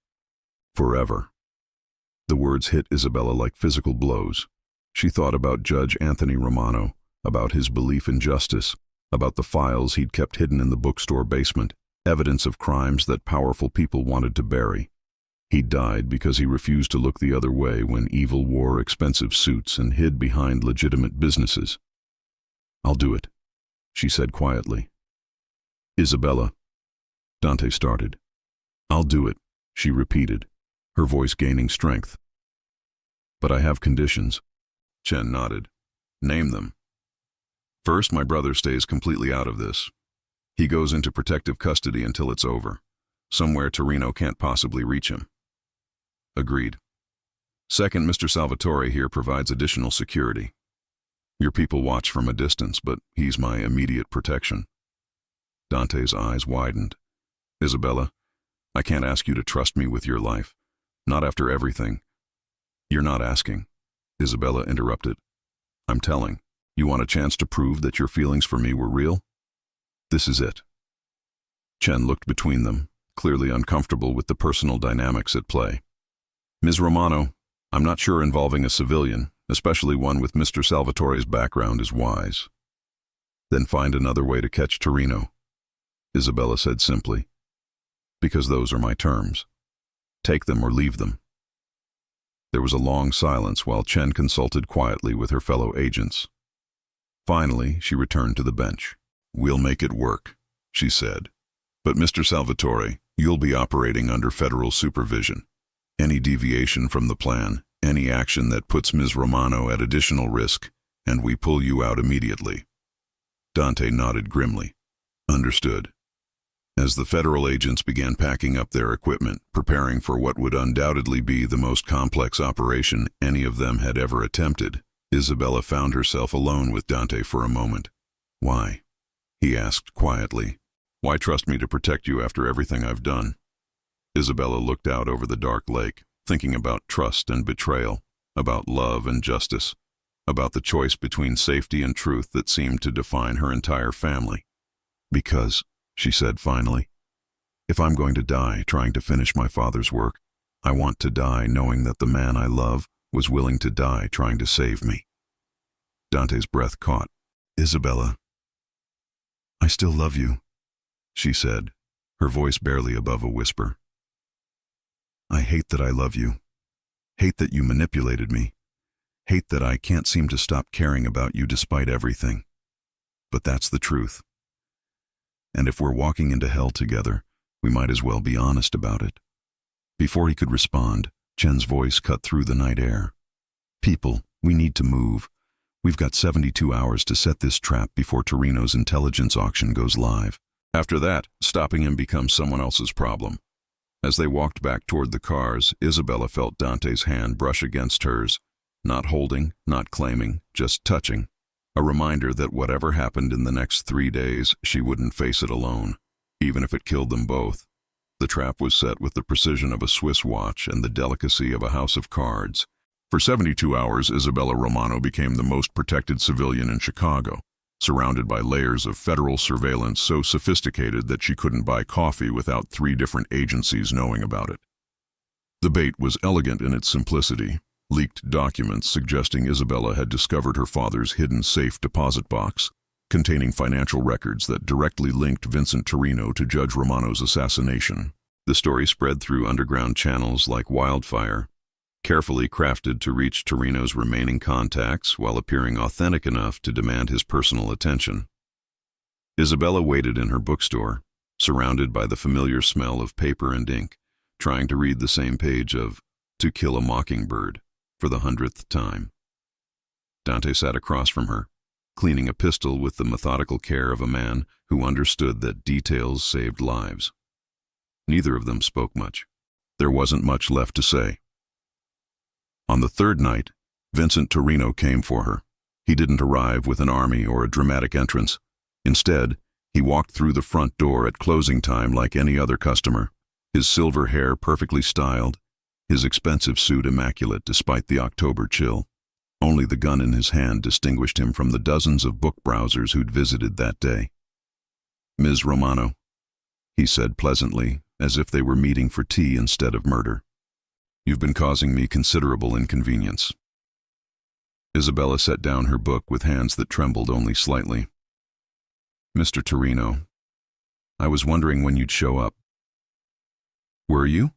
Forever. The words hit Isabella like physical blows. She thought about Judge Anthony Romano, about his belief in justice, about the files he'd kept hidden in the bookstore basement, evidence of crimes that powerful people wanted to bury. He died because he refused to look the other way when evil wore expensive suits and hid behind legitimate businesses. I'll do it, she said quietly. Isabella, Dante started. I'll do it, she repeated, her voice gaining strength. But I have conditions. Chen nodded. Name them. First, my brother stays completely out of this. He goes into protective custody until it's over. Somewhere Torino can't possibly reach him. Agreed. Second, Mr. Salvatore here provides additional security. Your people watch from a distance, but he's my immediate protection. Dante's eyes widened. Isabella, I can't ask you to trust me with your life. Not after everything. You're not asking. Isabella interrupted. I'm telling. You want a chance to prove that your feelings for me were real? This is it. Chen looked between them, clearly uncomfortable with the personal dynamics at play. Ms. Romano, I'm not sure involving a civilian, especially one with Mr. Salvatore's background, is wise. Then find another way to catch Torino, Isabella said simply. Because those are my terms. Take them or leave them. There was a long silence while Chen consulted quietly with her fellow agents. Finally, she returned to the bench. We'll make it work, she said. But Mr. Salvatore, you'll be operating under federal supervision. Any deviation from the plan, any action that puts Ms. Romano at additional risk, and we pull you out immediately. Dante nodded grimly. Understood. As the federal agents began packing up their equipment, preparing for what would undoubtedly be the most complex operation any of them had ever attempted, Isabella found herself alone with Dante for a moment. Why? He asked quietly. Why trust me to protect you after everything I've done? Isabella looked out over the dark lake, thinking about trust and betrayal, about love and justice, about the choice between safety and truth that seemed to define her entire family. Because, she said finally, if I'm going to die trying to finish my father's work, I want to die knowing that the man I love was willing to die trying to save me. Dante's breath caught. Isabella, I still love you, she said, her voice barely above a whisper. I hate that I love you. Hate that you manipulated me. Hate that I can't seem to stop caring about you despite everything. But that's the truth. And if we're walking into hell together, we might as well be honest about it. Before he could respond, Chen's voice cut through the night air. People, we need to move. We've got 72 hours to set this trap before Torino's intelligence auction goes live. After that, stopping him becomes someone else's problem. As they walked back toward the cars, Isabella felt Dante's hand brush against hers, not holding, not claiming, just touching. A reminder that whatever happened in the next 3 days, she wouldn't face it alone, even if it killed them both. The trap was set with the precision of a Swiss watch and the delicacy of a house of cards. For 72 hours, Isabella Romano became the most protected civilian in Chicago, surrounded by layers of federal surveillance so sophisticated that she couldn't buy coffee without 3 different agencies knowing about it. The bait was elegant in its simplicity. Leaked documents suggesting Isabella had discovered her father's hidden safe deposit box, containing financial records that directly linked Vincent Torino to Judge Romano's assassination. The story spread through underground channels like wildfire, carefully crafted to reach Torino's remaining contacts while appearing authentic enough to demand his personal attention. Isabella waited in her bookstore, surrounded by the familiar smell of paper and ink, trying to read the same page of To Kill a Mockingbird for the 100th time. Dante sat across from her, cleaning a pistol with the methodical care of a man who understood that details saved lives. Neither of them spoke much. There wasn't much left to say. On the 3rd night, Vincent Torino came for her. He didn't arrive with an army or a dramatic entrance. Instead, he walked through the front door at closing time like any other customer, his silver hair perfectly styled, his expensive suit immaculate despite the October chill. Only the gun in his hand distinguished him from the dozens of book browsers who'd visited that day. Ms. Romano, he said pleasantly, as if they were meeting for tea instead of murder. You've been causing me considerable inconvenience. Isabella set down her book with hands that trembled only slightly. Mr. Torino, I was wondering when you'd show up. Were you?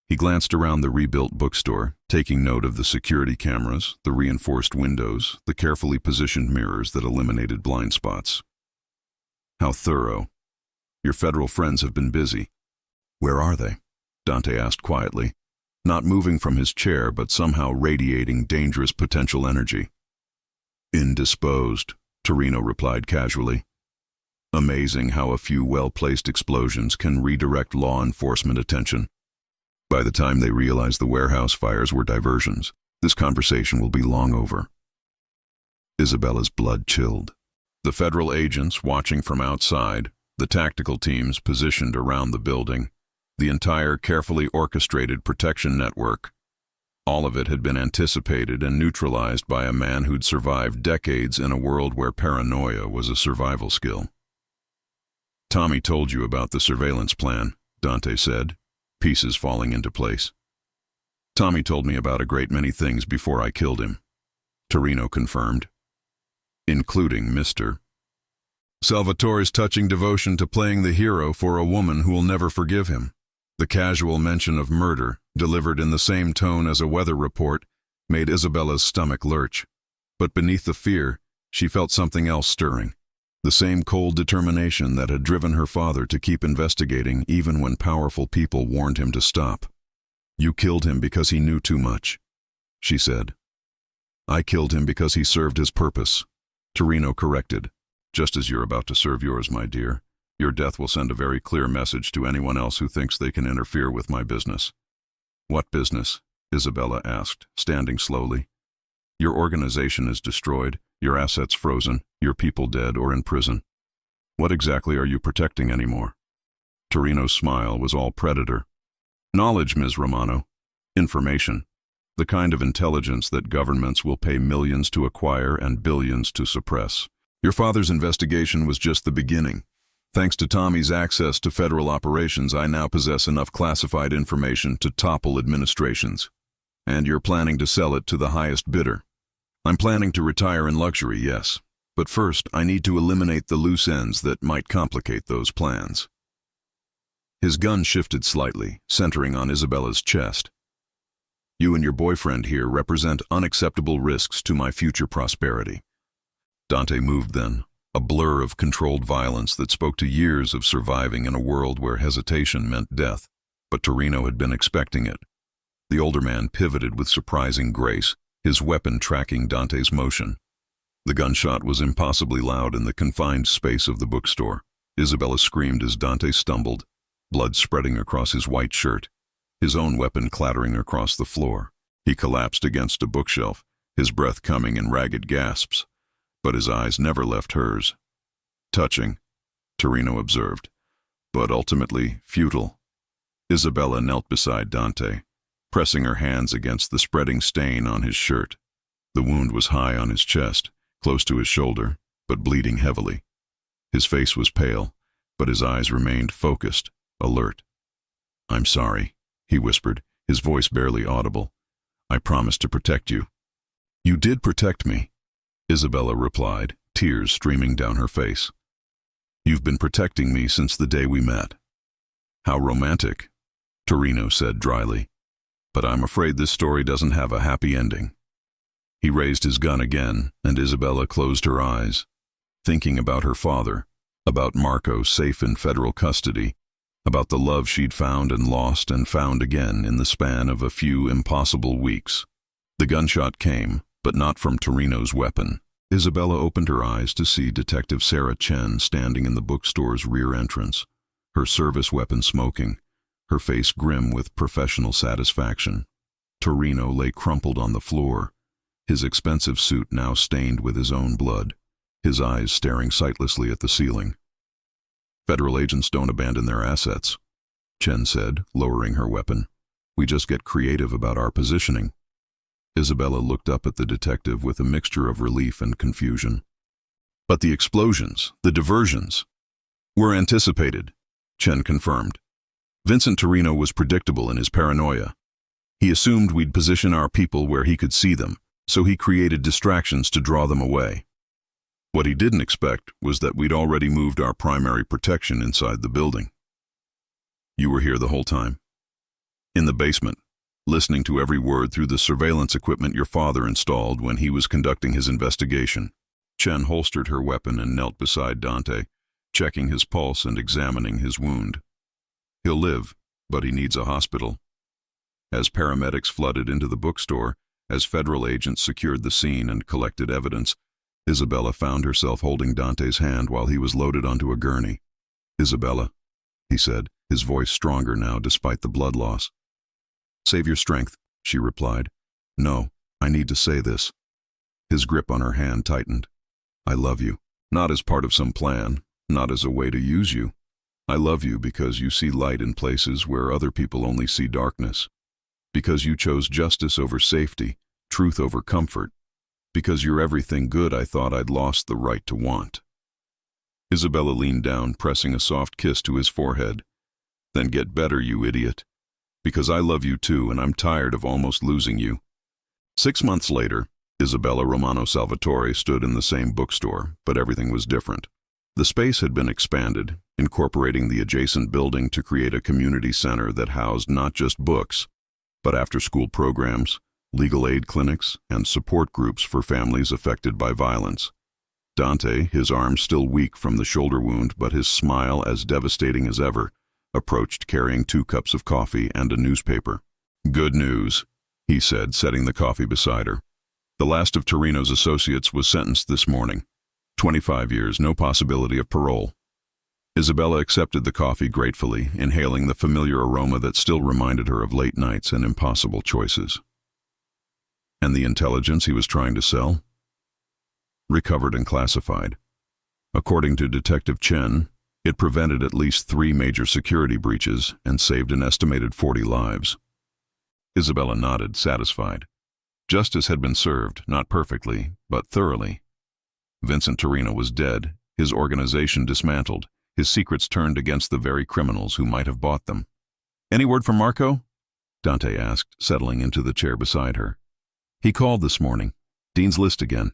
He glanced around the rebuilt bookstore, taking note of the security cameras, the reinforced windows, the carefully positioned mirrors that eliminated blind spots. How thorough. Your federal friends have been busy. Where are they? Dante asked quietly, not moving from his chair but somehow radiating dangerous potential energy. Indisposed, Torino replied casually. Amazing how a few well-placed explosions can redirect law enforcement attention. By the time they realize the warehouse fires were diversions, this conversation will be long over. Isabella's blood chilled. The federal agents watching from outside, the tactical teams positioned around the building, the entire carefully orchestrated protection network. All of it had been anticipated and neutralized by a man who'd survived decades in a world where paranoia was a survival skill. "Tommy told you about the surveillance plan," Dante said, pieces falling into place. "Tommy told me about a great many things before I killed him," Torino confirmed, "including Mr. Salvatore's touching devotion to playing the hero for a woman who will never forgive him. The casual mention of murder, delivered in the same tone as a weather report, made Isabella's stomach lurch. But beneath the fear, she felt something else stirring. The same cold determination that had driven her father to keep investigating even when powerful people warned him to stop. "You killed him because he knew too much," she said. "I killed him because he served his purpose," Torino corrected. "Just as you're about to serve yours, my dear. Your death will send a very clear message to anyone else who thinks they can interfere with my business." "What business?" Isabella asked, standing slowly. "Your organization is destroyed, your assets frozen, your people dead or in prison. What exactly are you protecting anymore?" Torino's smile was all predator. "Knowledge, Ms. Romano. Information. The kind of intelligence that governments will pay millions to acquire and billions to suppress. Your father's investigation was just the beginning. Thanks to Tommy's access to federal operations, I now possess enough classified information to topple administrations. And you're planning to sell it to the highest bidder. I'm planning to retire in luxury, yes. But first, I need to eliminate the loose ends that might complicate those plans." His gun shifted slightly, centering on Isabella's chest. "You and your boyfriend here represent unacceptable risks to my future prosperity." Dante moved then, a blur of controlled violence that spoke to years of surviving in a world where hesitation meant death, but Torino had been expecting it. The older man pivoted with surprising grace, his weapon tracking Dante's motion. The gunshot was impossibly loud in the confined space of the bookstore. Isabella screamed as Dante stumbled, blood spreading across his white shirt, his own weapon clattering across the floor. He collapsed against a bookshelf, his breath coming in ragged gasps, but his eyes never left hers. "Touching," Torino observed, "but ultimately futile." Isabella knelt beside Dante, pressing her hands against the spreading stain on his shirt. The wound was high on his chest, close to his shoulder, but bleeding heavily. His face was pale, but his eyes remained focused, alert. "I'm sorry," he whispered, his voice barely audible. "I promised to protect you." "You did protect me," Isabella replied, tears streaming down her face. "You've been protecting me since the day we met." "How romantic," Torino said dryly. "But I'm afraid this story doesn't have a happy ending." He raised his gun again, and Isabella closed her eyes, thinking about her father, about Marco safe in federal custody, about the love she'd found and lost and found again in the span of a few impossible weeks. The gunshot came, but not from Torino's weapon. Isabella opened her eyes to see Detective Sarah Chen standing in the bookstore's rear entrance, her service weapon smoking, her face grim with professional satisfaction. Torino lay crumpled on the floor, his expensive suit now stained with his own blood, his eyes staring sightlessly at the ceiling. "Federal agents don't abandon their assets," Chen said, lowering her weapon. "We just get creative about our positioning." Isabella looked up at the detective with a mixture of relief and confusion. "But the explosions, the diversions, were anticipated," Chen confirmed. "Vincent Torino was predictable in his paranoia. He assumed we'd position our people where he could see them, so he created distractions to draw them away. What he didn't expect was that we'd already moved our primary protection inside the building." "You were here the whole time?" "In the basement, listening to every word through the surveillance equipment your father installed when he was conducting his investigation." Chen holstered her weapon and knelt beside Dante, checking his pulse and examining his wound. "He'll live, but he needs a hospital." As paramedics flooded into the bookstore, as federal agents secured the scene and collected evidence, Isabella found herself holding Dante's hand while he was loaded onto a gurney. "Isabella," he said, his voice stronger now despite the blood loss. "Save your strength," she replied. "No, I need to say this." His grip on her hand tightened. "I love you, not as part of some plan, not as a way to use you. I love you because you see light in places where other people only see darkness. Because you chose justice over safety, truth over comfort. Because you're everything good I thought I'd lost the right to want. Isabella leaned down, pressing a soft kiss to his forehead. Then get better, you idiot. Because I love you too, and I'm tired of almost losing you. 6 months later, Isabella Romano Salvatore stood in the same bookstore, but everything was different. The space had been expanded, incorporating the adjacent building to create a community center that housed not just books, but after-school programs, legal aid clinics, and support groups for families affected by violence. Dante, his arm still weak from the shoulder wound but his smile as devastating as ever, approached carrying 2 cups of coffee and a newspaper. "Good news," he said, setting the coffee beside her. "The last of Torino's associates was sentenced this morning. 25 years, no possibility of parole." Isabella accepted the coffee gratefully, inhaling the familiar aroma that still reminded her of late nights and impossible choices. And the intelligence he was trying to sell? Recovered and classified. According to Detective Chen, it prevented at least 3 major security breaches and saved an estimated 40 lives. Isabella nodded, satisfied. Justice had been served, not perfectly, but thoroughly. Vincent Torino was dead, his organization dismantled, his secrets turned against the very criminals who might have bought them. "Any word from Marco?" Dante asked, settling into the chair beside her. "He called this morning. Dean's List again.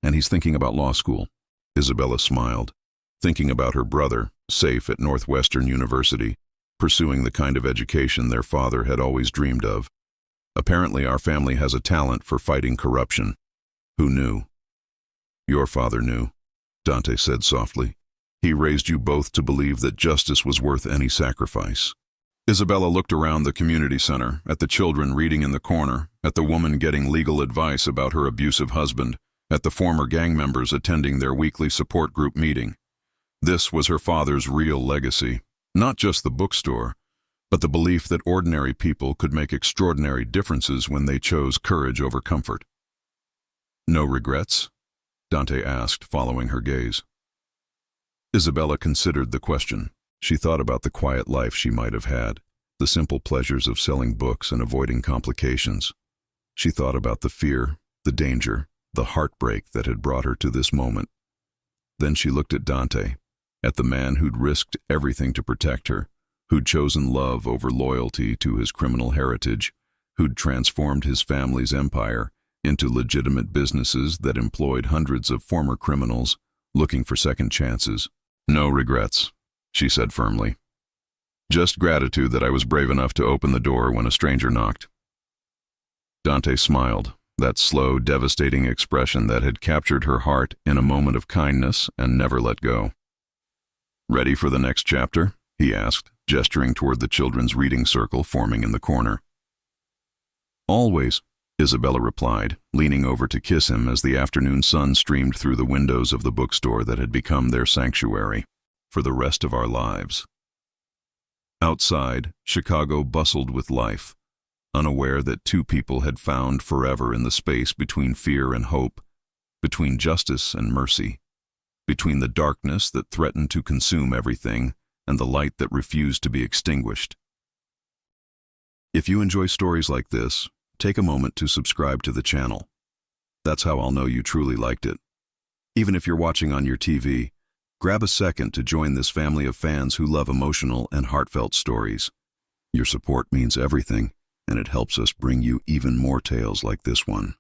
And he's thinking about law school." Isabella smiled, thinking about her brother, safe at Northwestern University, pursuing the kind of education their father had always dreamed of. "Apparently our family has a talent for fighting corruption. Who knew?" "Your father knew," Dante said softly. "He raised you both to believe that justice was worth any sacrifice." Isabella looked around the community center, at the children reading in the corner, at the woman getting legal advice about her abusive husband, at the former gang members attending their weekly support group meeting. This was her father's real legacy, not just the bookstore, but the belief that ordinary people could make extraordinary differences when they chose courage over comfort. "No regrets?" Dante asked, following her gaze. Isabella considered the question. She thought about the quiet life she might have had, the simple pleasures of selling books and avoiding complications. She thought about the fear, the danger, the heartbreak that had brought her to this moment. Then she looked at Dante, at the man who'd risked everything to protect her, who'd chosen love over loyalty to his criminal heritage, who'd transformed his family's empire into legitimate businesses that employed hundreds of former criminals looking for second chances. "No regrets," she said firmly. "Just gratitude that I was brave enough to open the door when a stranger knocked." Dante smiled, that slow, devastating expression that had captured her heart in a moment of kindness and never let go. "Ready for the next chapter?" he asked, gesturing toward the children's reading circle forming in the corner. "Always," Isabella replied, leaning over to kiss him as the afternoon sun streamed through the windows of the bookstore that had become their sanctuary. "For the rest of our lives." Outside, Chicago bustled with life, unaware that 2 people had found forever in the space between fear and hope, between justice and mercy, between the darkness that threatened to consume everything and the light that refused to be extinguished. If you enjoy stories like this, take a moment to subscribe to the channel. That's how I'll know you truly liked it. Even if you're watching on your TV, grab a second to join this family of fans who love emotional and heartfelt stories. Your support means everything, and it helps us bring you even more tales like this one.